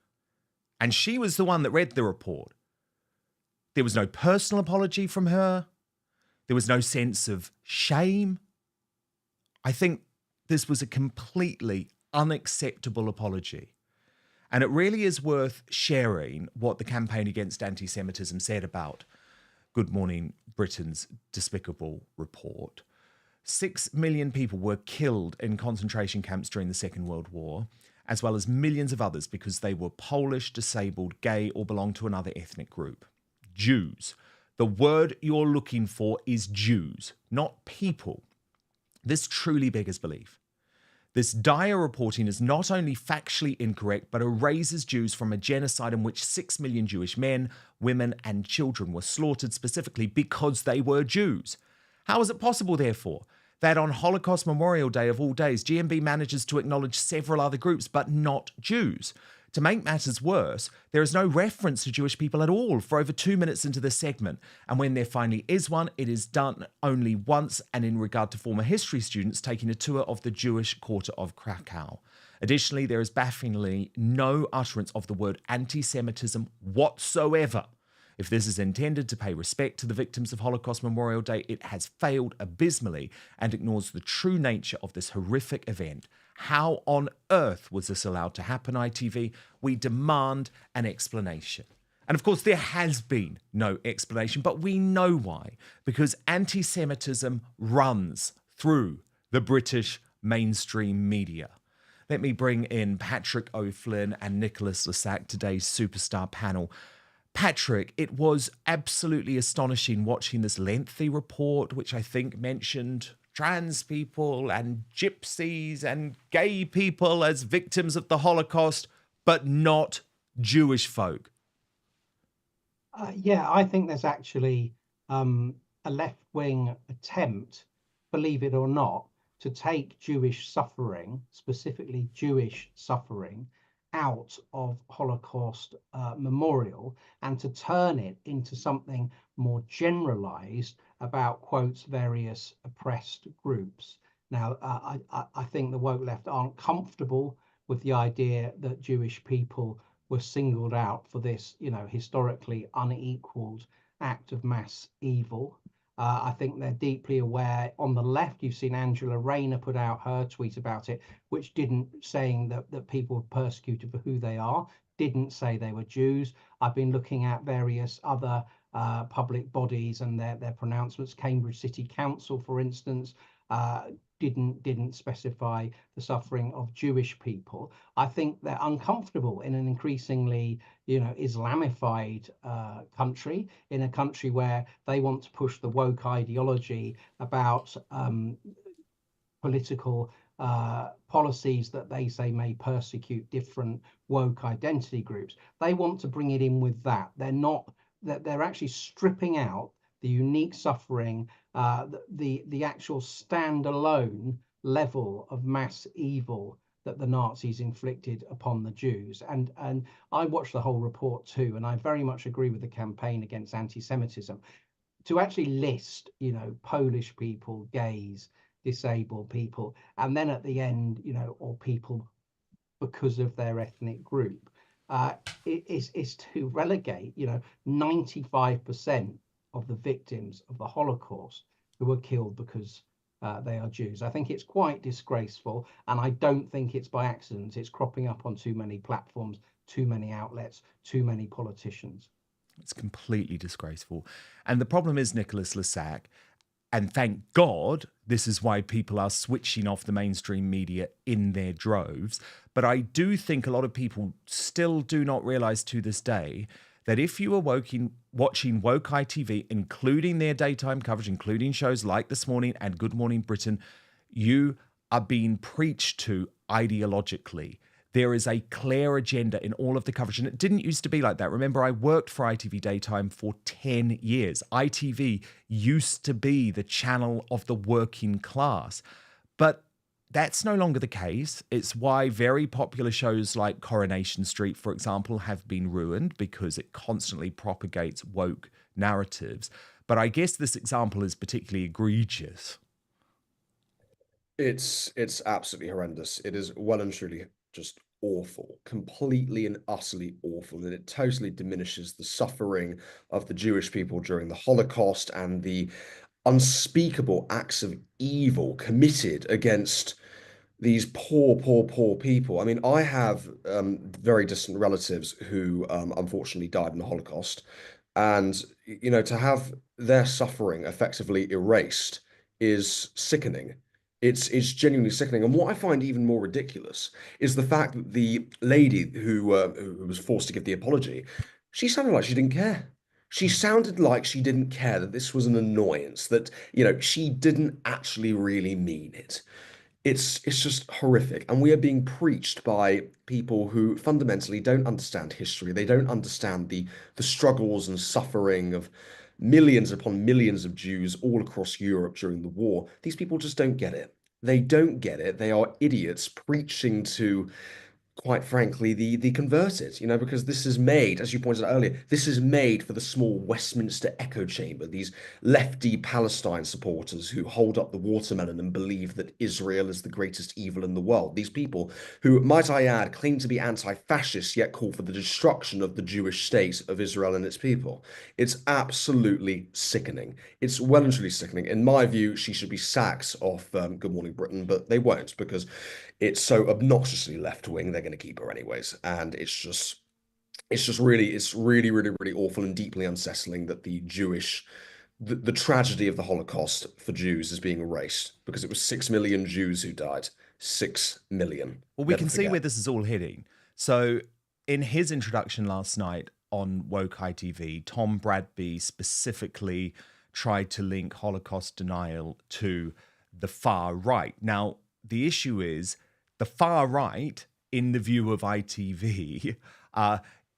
And she was the one that read the report. There was no personal apology from her. There was no sense of shame. I think this was a completely unacceptable apology. And it really is worth sharing what the Campaign Against Anti-Semitism said about Good Morning Britain's despicable report. 6 million people were killed in concentration camps during the Second World War, as well as millions of others because they were Polish, disabled, gay, or belonged to another ethnic group. Jews. The word you're looking for is Jews, not people. This truly beggars belief. This dire reporting is not only factually incorrect, but erases Jews from a genocide in which 6 million Jewish men, women, and children were slaughtered specifically because they were Jews. How is it possible, therefore, that on Holocaust Memorial Day of all days, GMB manages to acknowledge several other groups, but not Jews? To make matters worse, there is no reference to Jewish people at all for over 2 minutes into the segment. And when there finally is one, it is done only once, and in regard to former history students taking a tour of the Jewish quarter of Krakow. Additionally, there is bafflingly no utterance of the word anti-Semitism whatsoever. If this is intended to pay respect to the victims of Holocaust Memorial Day, it has failed abysmally and ignores the true nature of this horrific event. How on earth was this allowed to happen, ITV? We demand an explanation. And of course, there has been no explanation, but we know why. Because anti-Semitism runs through the British mainstream media. Let me bring in Patrick O'Flynn and Nicholas Lissac, today's superstar panel. Patrick, it was absolutely astonishing watching this lengthy report, which I think mentioned trans people and gypsies and gay people as victims of the Holocaust, but not Jewish folk. Yeah, I think there's actually a left-wing attempt, believe it or not, to take Jewish suffering, specifically Jewish suffering, out of Holocaust memorial and to turn it into something more generalized about, quotes, various oppressed groups. Now, I think the woke left aren't comfortable with the idea that Jewish people were singled out for this, historically unequaled act of mass evil. I think they're deeply aware. On the left, you've seen Angela Rayner put out her tweet about it, which didn't saying that people were persecuted for who they are, didn't say they were Jews. I've been looking at various other public bodies and their pronouncements. Cambridge City Council, for instance, didn't specify the suffering of Jewish people. I think they're uncomfortable in an increasingly, Islamified country, in a country where they want to push the woke ideology about political policies that they say may persecute different woke identity groups. They want to bring it in with that. They're actually stripping out the unique suffering, the actual standalone level of mass evil that the Nazis inflicted upon the Jews. And I watched the whole report too, and I very much agree with the campaign against anti-Semitism. To actually list, Polish people, gays, disabled people, and then at the end, or people because of their ethnic group, is to relegate, 95% of the victims of the Holocaust who were killed because they are Jews. I think it's quite disgraceful, and I don't think it's by accident. It's cropping up on too many platforms, too many outlets, too many politicians. It's completely disgraceful. And the problem is, Nicholas Lissac, and thank God, this is why people are switching off the mainstream media in their droves. But I do think a lot of people still do not realize to this day that if you are watching woke ITV, including their daytime coverage, including shows like This Morning and Good Morning Britain, you are being preached to ideologically. There is a clear agenda in all of the coverage, and it didn't used to be like that. Remember, I worked for ITV Daytime for 10 years. ITV used to be the channel of the working class, but that's no longer the case. It's why very popular shows like Coronation Street, for example, have been ruined because it constantly propagates woke narratives. But I guess this example is particularly egregious. It's absolutely horrendous. It is well and truly just awful, completely and utterly awful, and it totally diminishes the suffering of the Jewish people during the Holocaust and the unspeakable acts of evil committed against these poor people. I mean, I have very distant relatives who unfortunately died in the Holocaust, and to have their suffering effectively erased is sickening. It's genuinely sickening. And what I find even more ridiculous is the fact that the lady who was forced to give the apology, she sounded like she didn't care. She sounded like she didn't care, that this was an annoyance, that, she didn't actually really mean it. It's just horrific. And we are being preached by people who fundamentally don't understand history. They don't understand the struggles and suffering of millions upon millions of Jews all across Europe during the war. These people just don't get it. They don't get it. They are idiots preaching to, quite frankly, the converted, because this is made, as you pointed out earlier, this is made for the small Westminster echo chamber, these lefty Palestine supporters who hold up the watermelon and believe that Israel is the greatest evil in the world. These people who, might I add, claim to be anti-fascist, yet call for the destruction of the Jewish state of Israel and its people. It's absolutely sickening. It's well and truly sickening. In my view, she should be sacked off Good Morning Britain, but they won't, because it's so obnoxiously left-wing. They're going to keep her anyways, and it's really awful and deeply unsettling that the tragedy of the Holocaust for Jews is being erased, because it was 6 million Jews who died. 6 million. Well, we can see where this is all heading. So in his introduction last night on Woke ITV, Tom Bradby specifically tried to link Holocaust denial to the far right. Now, the issue is the far right, in the view of ITV,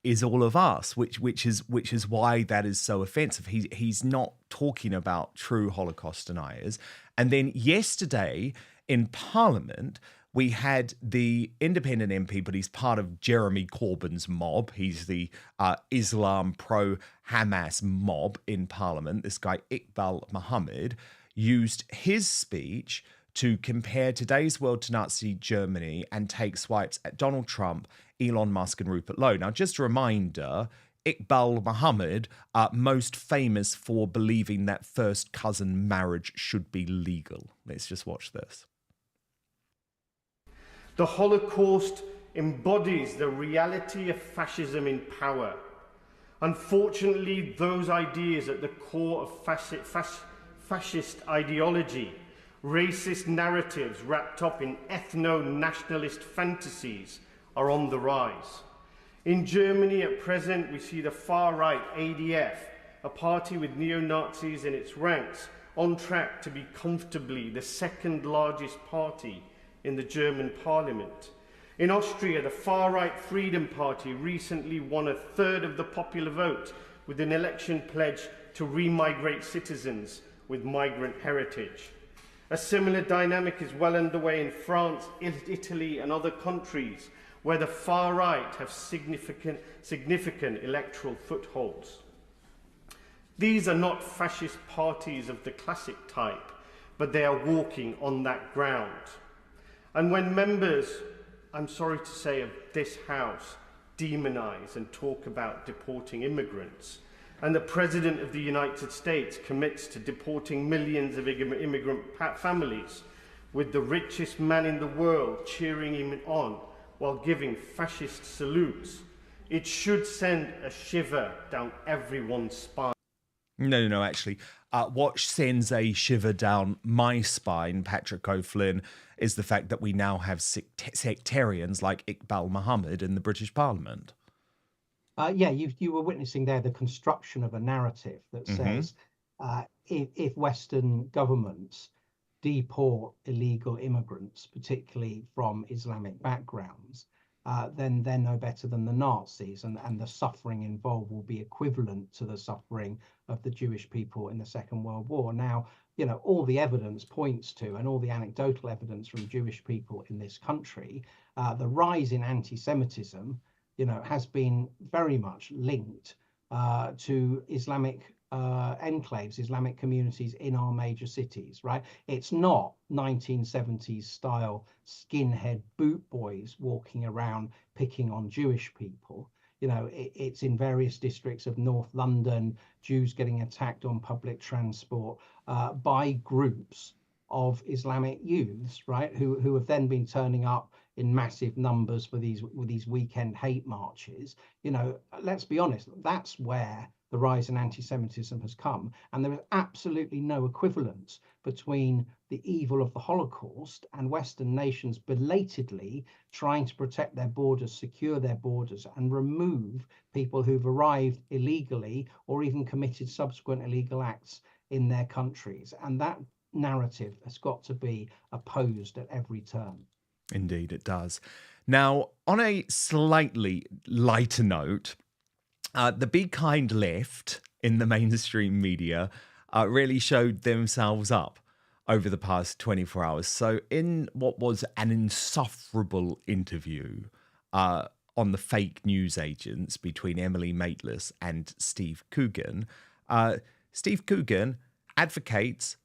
is all of us, which is why that is so offensive. He's not talking about true Holocaust deniers. And then yesterday in Parliament, we had the independent MP, but he's part of Jeremy Corbyn's mob. He's the Islam pro-Hamas mob in Parliament. This guy, Iqbal Muhammad, used his speech to compare today's world to Nazi Germany and take swipes at Donald Trump, Elon Musk and Rupert Lowe. Now, just a reminder, Iqbal Muhammad, most famous for believing that first cousin marriage should be legal. Let's just watch this. The Holocaust embodies the reality of fascism in power. Unfortunately, those ideas at the core of fascist ideology, racist narratives wrapped up in ethno-nationalist fantasies, are on the rise. In Germany at present, we see the far-right ADF, a party with neo-Nazis in its ranks, on track to be comfortably the second largest party in the German parliament. In Austria, the far-right Freedom Party recently won a third of the popular vote with an election pledge to remigrate citizens with migrant heritage. A similar dynamic is well underway in France, Italy and other countries where the far right have significant electoral footholds. These are not fascist parties of the classic type, but they are walking on that ground. And when members, I'm sorry to say, of this House demonize and talk about deporting immigrants, and the President of the United States commits to deporting millions of immigrant families, with the richest man in the world cheering him on while giving fascist salutes, it should send a shiver down everyone's spine. No, actually. What sends a shiver down my spine, Patrick O'Flynn, is the fact that we now have sectarians like Iqbal Muhammad in the British Parliament. You were witnessing there the construction of a narrative that says if Western governments deport illegal immigrants, particularly from Islamic backgrounds, then they're no better than the Nazis, and the suffering involved will be equivalent to the suffering of the Jewish people in the Second World War. Now, all the evidence points to, and all the anecdotal evidence from Jewish people in this country, the rise in anti-Semitism, has been very much linked to Islamic enclaves, Islamic communities in our major cities, right? It's not 1970s style skinhead boot boys walking around picking on Jewish people. It's in various districts of North London, Jews getting attacked on public transport by groups of Islamic youths, right, who have then been turning up in massive numbers for these weekend hate marches. Let's be honest, that's where the rise in anti-Semitism has come, and there is absolutely no equivalence between the evil of the Holocaust and Western nations belatedly trying to protect their borders, secure their borders, and remove people who've arrived illegally or even committed subsequent illegal acts in their countries. And that narrative has got to be opposed at every turn. Indeed, it does. Now, on a slightly lighter note, the Be Kind left in the mainstream media really showed themselves up over the past 24 hours. So in what was an insufferable interview on the fake news agents between Emily Maitlis and Steve Coogan, Steve Coogan advocates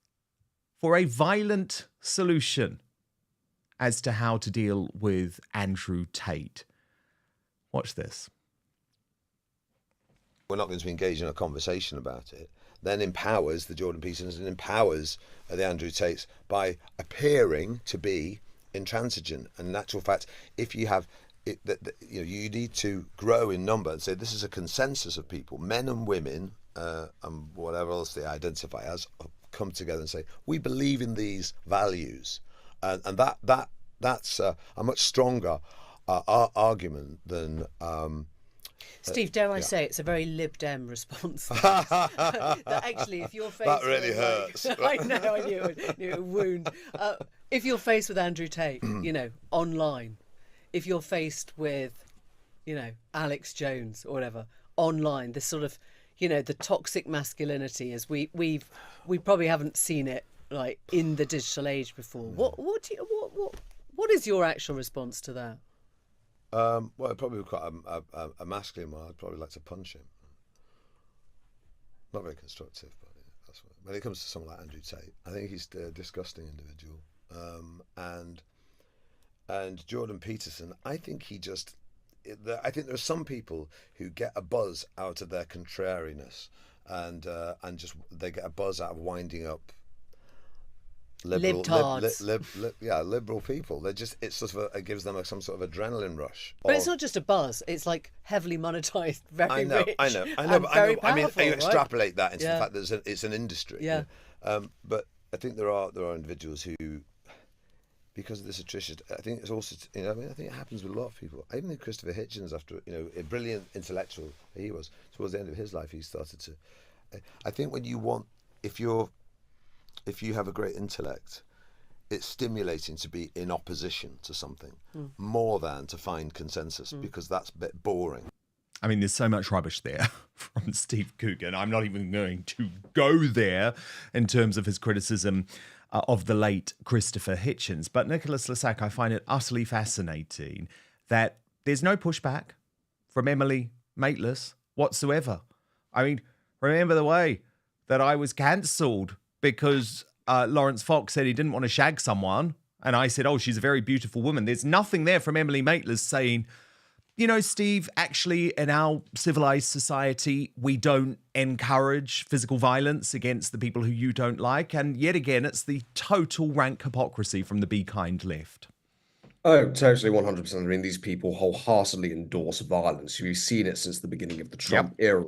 for a violent solution as to how to deal with Andrew Tate. Watch this. We're not going to engage in a conversation about it, then empowers the Jordan Petersons and empowers the Andrew Tates by appearing to be intransigent. And in actual fact, if you have, you need to grow in number and say this is a consensus of people, men and women, and whatever else they identify as, come together and say we believe in these values, and that's a much stronger argument than. Steve, dare I say it's a very Lib Dem response. That actually, if you're faced that really hurts. I know, I knew it would wound. If you're faced with Andrew Tate, online, if you're faced with you know, Alex Jones or whatever online. This sort of, you know, the toxic masculinity as we probably haven't seen it like in the digital age before. What is your actual response to that? Well, it'd probably be quite a masculine one. I'd probably like to punch him. Not very constructive, but that's what, when it comes to someone like Andrew Tate, I think he's a disgusting individual. And Jordan Peterson, I think I think there are some people who get a buzz out of their contrariness, and just they get a buzz out of winding up liberal people. They just, it gives them some sort of adrenaline rush. But it's not just a buzz; it's like heavily monetized, very rich. I know. Powerful, I mean, you right? extrapolate that into the fact that it's an industry. Yeah. But I think there are individuals who, because of this attrition, I think it's also, you know, I mean, I think it happens with a lot of people. I even think Christopher Hitchens, after, you know, a brilliant intellectual he was, towards the end of his life, he started to. I think when you want, if you have a great intellect, it's stimulating to be in opposition to something more than to find consensus, because that's a bit boring. I mean, there's so much rubbish there from Steve Coogan. I'm not even going to go there in terms of his criticism of the late Christopher Hitchens. But Nicholas Lissac, I find it utterly fascinating that there's no pushback from Emily Maitlis whatsoever. I mean, remember the way that I was cancelled because Lawrence Fox said he didn't want to shag someone, and I said, oh, she's a very beautiful woman. There's nothing there from Emily Maitlis saying, you know, Steve, actually, in our civilized society, we don't encourage physical violence against the people who you don't like. And yet again, it's the total rank hypocrisy from the Be Kind left. Oh, totally, 100%. I mean, these people wholeheartedly endorse violence. We've seen it since the beginning of the Trump era.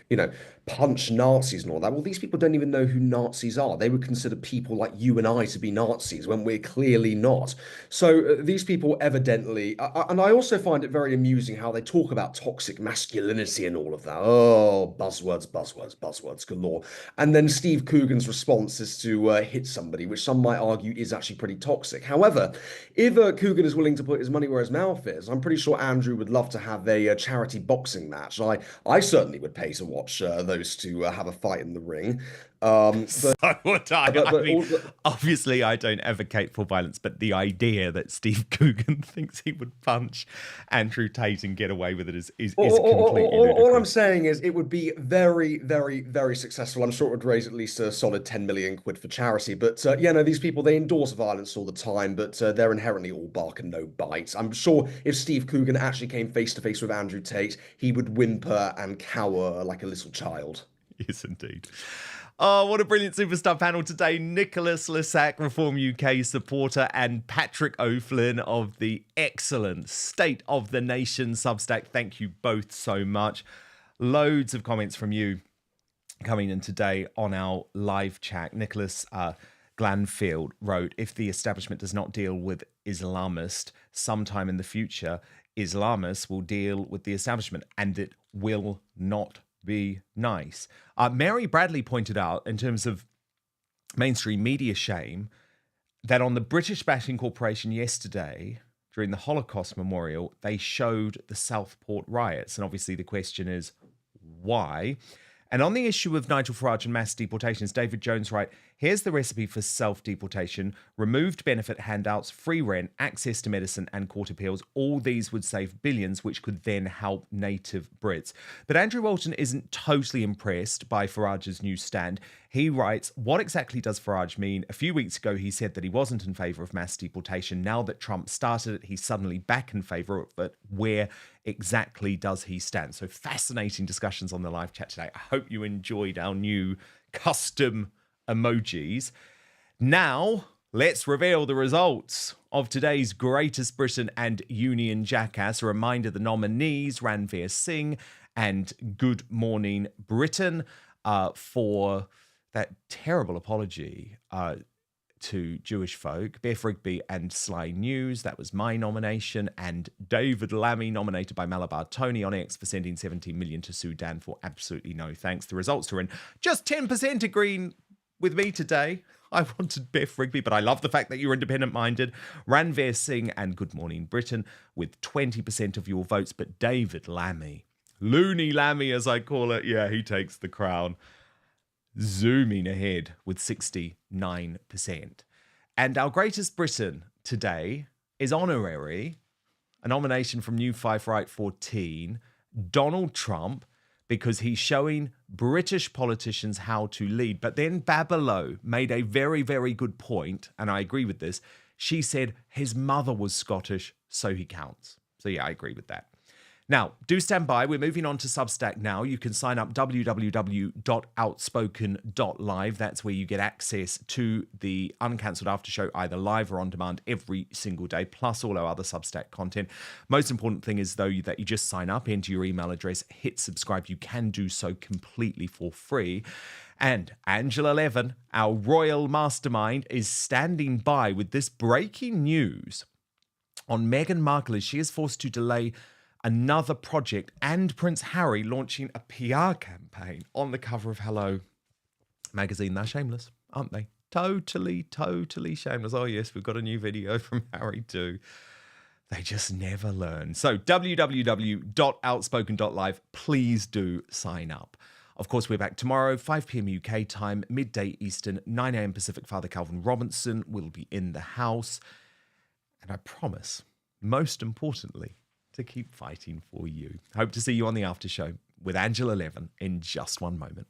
You know, punch Nazis and all that. Well, these people don't even know who Nazis are. They would consider people like you and I to be Nazis when we're clearly not. So these people evidently, and I also find it very amusing how they talk about toxic masculinity and all of that. Oh, buzzwords galore. And then Steve Coogan's response is to hit somebody, which some might argue is actually pretty toxic. However, if Coogan is willing to put his money where his mouth is, I'm pretty sure Andrew would love to have a charity boxing match. I certainly would pay to watch those two have a fight in the ring. So would I. I mean, obviously, I don't advocate for violence, but the idea that Steve Coogan thinks he would punch Andrew Tate and get away with it is completely ludicrous. All I'm saying is it would be very, very, very successful. I'm sure it would raise at least a solid 10 million quid for charity. But yeah, no, these people, they endorse violence all the time, but they're inherently all bark and no bite. I'm sure if Steve Coogan actually came face to face with Andrew Tate, he would whimper and cower like a little child. Yes, indeed. Oh, what a brilliant superstar panel today. Nicholas Lissac, Reform UK supporter, and Patrick O'Flynn of the excellent State of the Nation Substack. Thank you both so much. Loads of comments from you coming in today on our live chat. Nicholas Glanfield wrote, if the establishment does not deal with Islamists sometime in the future, Islamists will deal with the establishment, and it will not be nice. Mary Bradley pointed out, in terms of mainstream media shame, that on the British Bashing Corporation yesterday, during the Holocaust Memorial, they showed the Southport riots. And obviously the question is, why? And on the issue of Nigel Farage and mass deportations, David Jones writes, here's the recipe for self-deportation: removed benefit handouts, free rent, access to medicine and court appeals. All these would save billions, which could then help native Brits. But Andrew Walton isn't totally impressed by Farage's new stand. He writes, what exactly does Farage mean? A few weeks ago, he said that he wasn't in favour of mass deportation. Now that Trump started it, he's suddenly back in favour of it. Where exactly does he stand? So fascinating discussions on the live chat today. I hope you enjoyed our new custom emojis. Now, let's reveal the results of today's Greatest Britain and Union Jackass. A reminder, the nominees, Ranveer Singh and Good Morning Britain, for that terrible apology to Jewish folk. Beff, Rigby and Sly News, that was my nomination. And David Lammy, nominated by Malabar Tony on X for sending 17 million to Sudan for absolutely no thanks. The results are in. Just 10% agreeing with me today. I wanted Beff, Rigby, but I love the fact that you're independent-minded. Ranveer Singh and Good Morning Britain with 20% of your votes. But David Lammy, Looney Lammy as I call it, yeah, he takes the crown. Zooming ahead with 69%. And our greatest Britain today is honorary, a nomination from New Five Right 14, Donald Trump, because he's showing British politicians how to lead. But then Babilo made a very, very good point, and I agree with this. She said his mother was Scottish, so he counts. So yeah, I agree with that. Now, do stand by. We're moving on to Substack now. You can sign up www.outspoken.live. That's where you get access to the uncancelled after show, either live or on demand every single day, plus all our other Substack content. Most important thing is, though, that you just sign up, enter your email address, hit subscribe. You can do so completely for free. And Angela Levin, our royal mastermind, is standing by with this breaking news on Meghan Markle as she is forced to delay another project and Prince Harry launching a PR campaign on the cover of Hello magazine. They're shameless, aren't they? Totally, totally shameless. Oh yes, we've got a new video from Harry too. They just never learn. So www.outspoken.live, please do sign up. Of course, we're back tomorrow, 5 p.m. UK time, midday Eastern, 9 a.m. Pacific. Father Calvin Robinson will be in the house. And I promise, most importantly, to keep fighting for you. Hope to see you on the after show with Angela Levin in just one moment.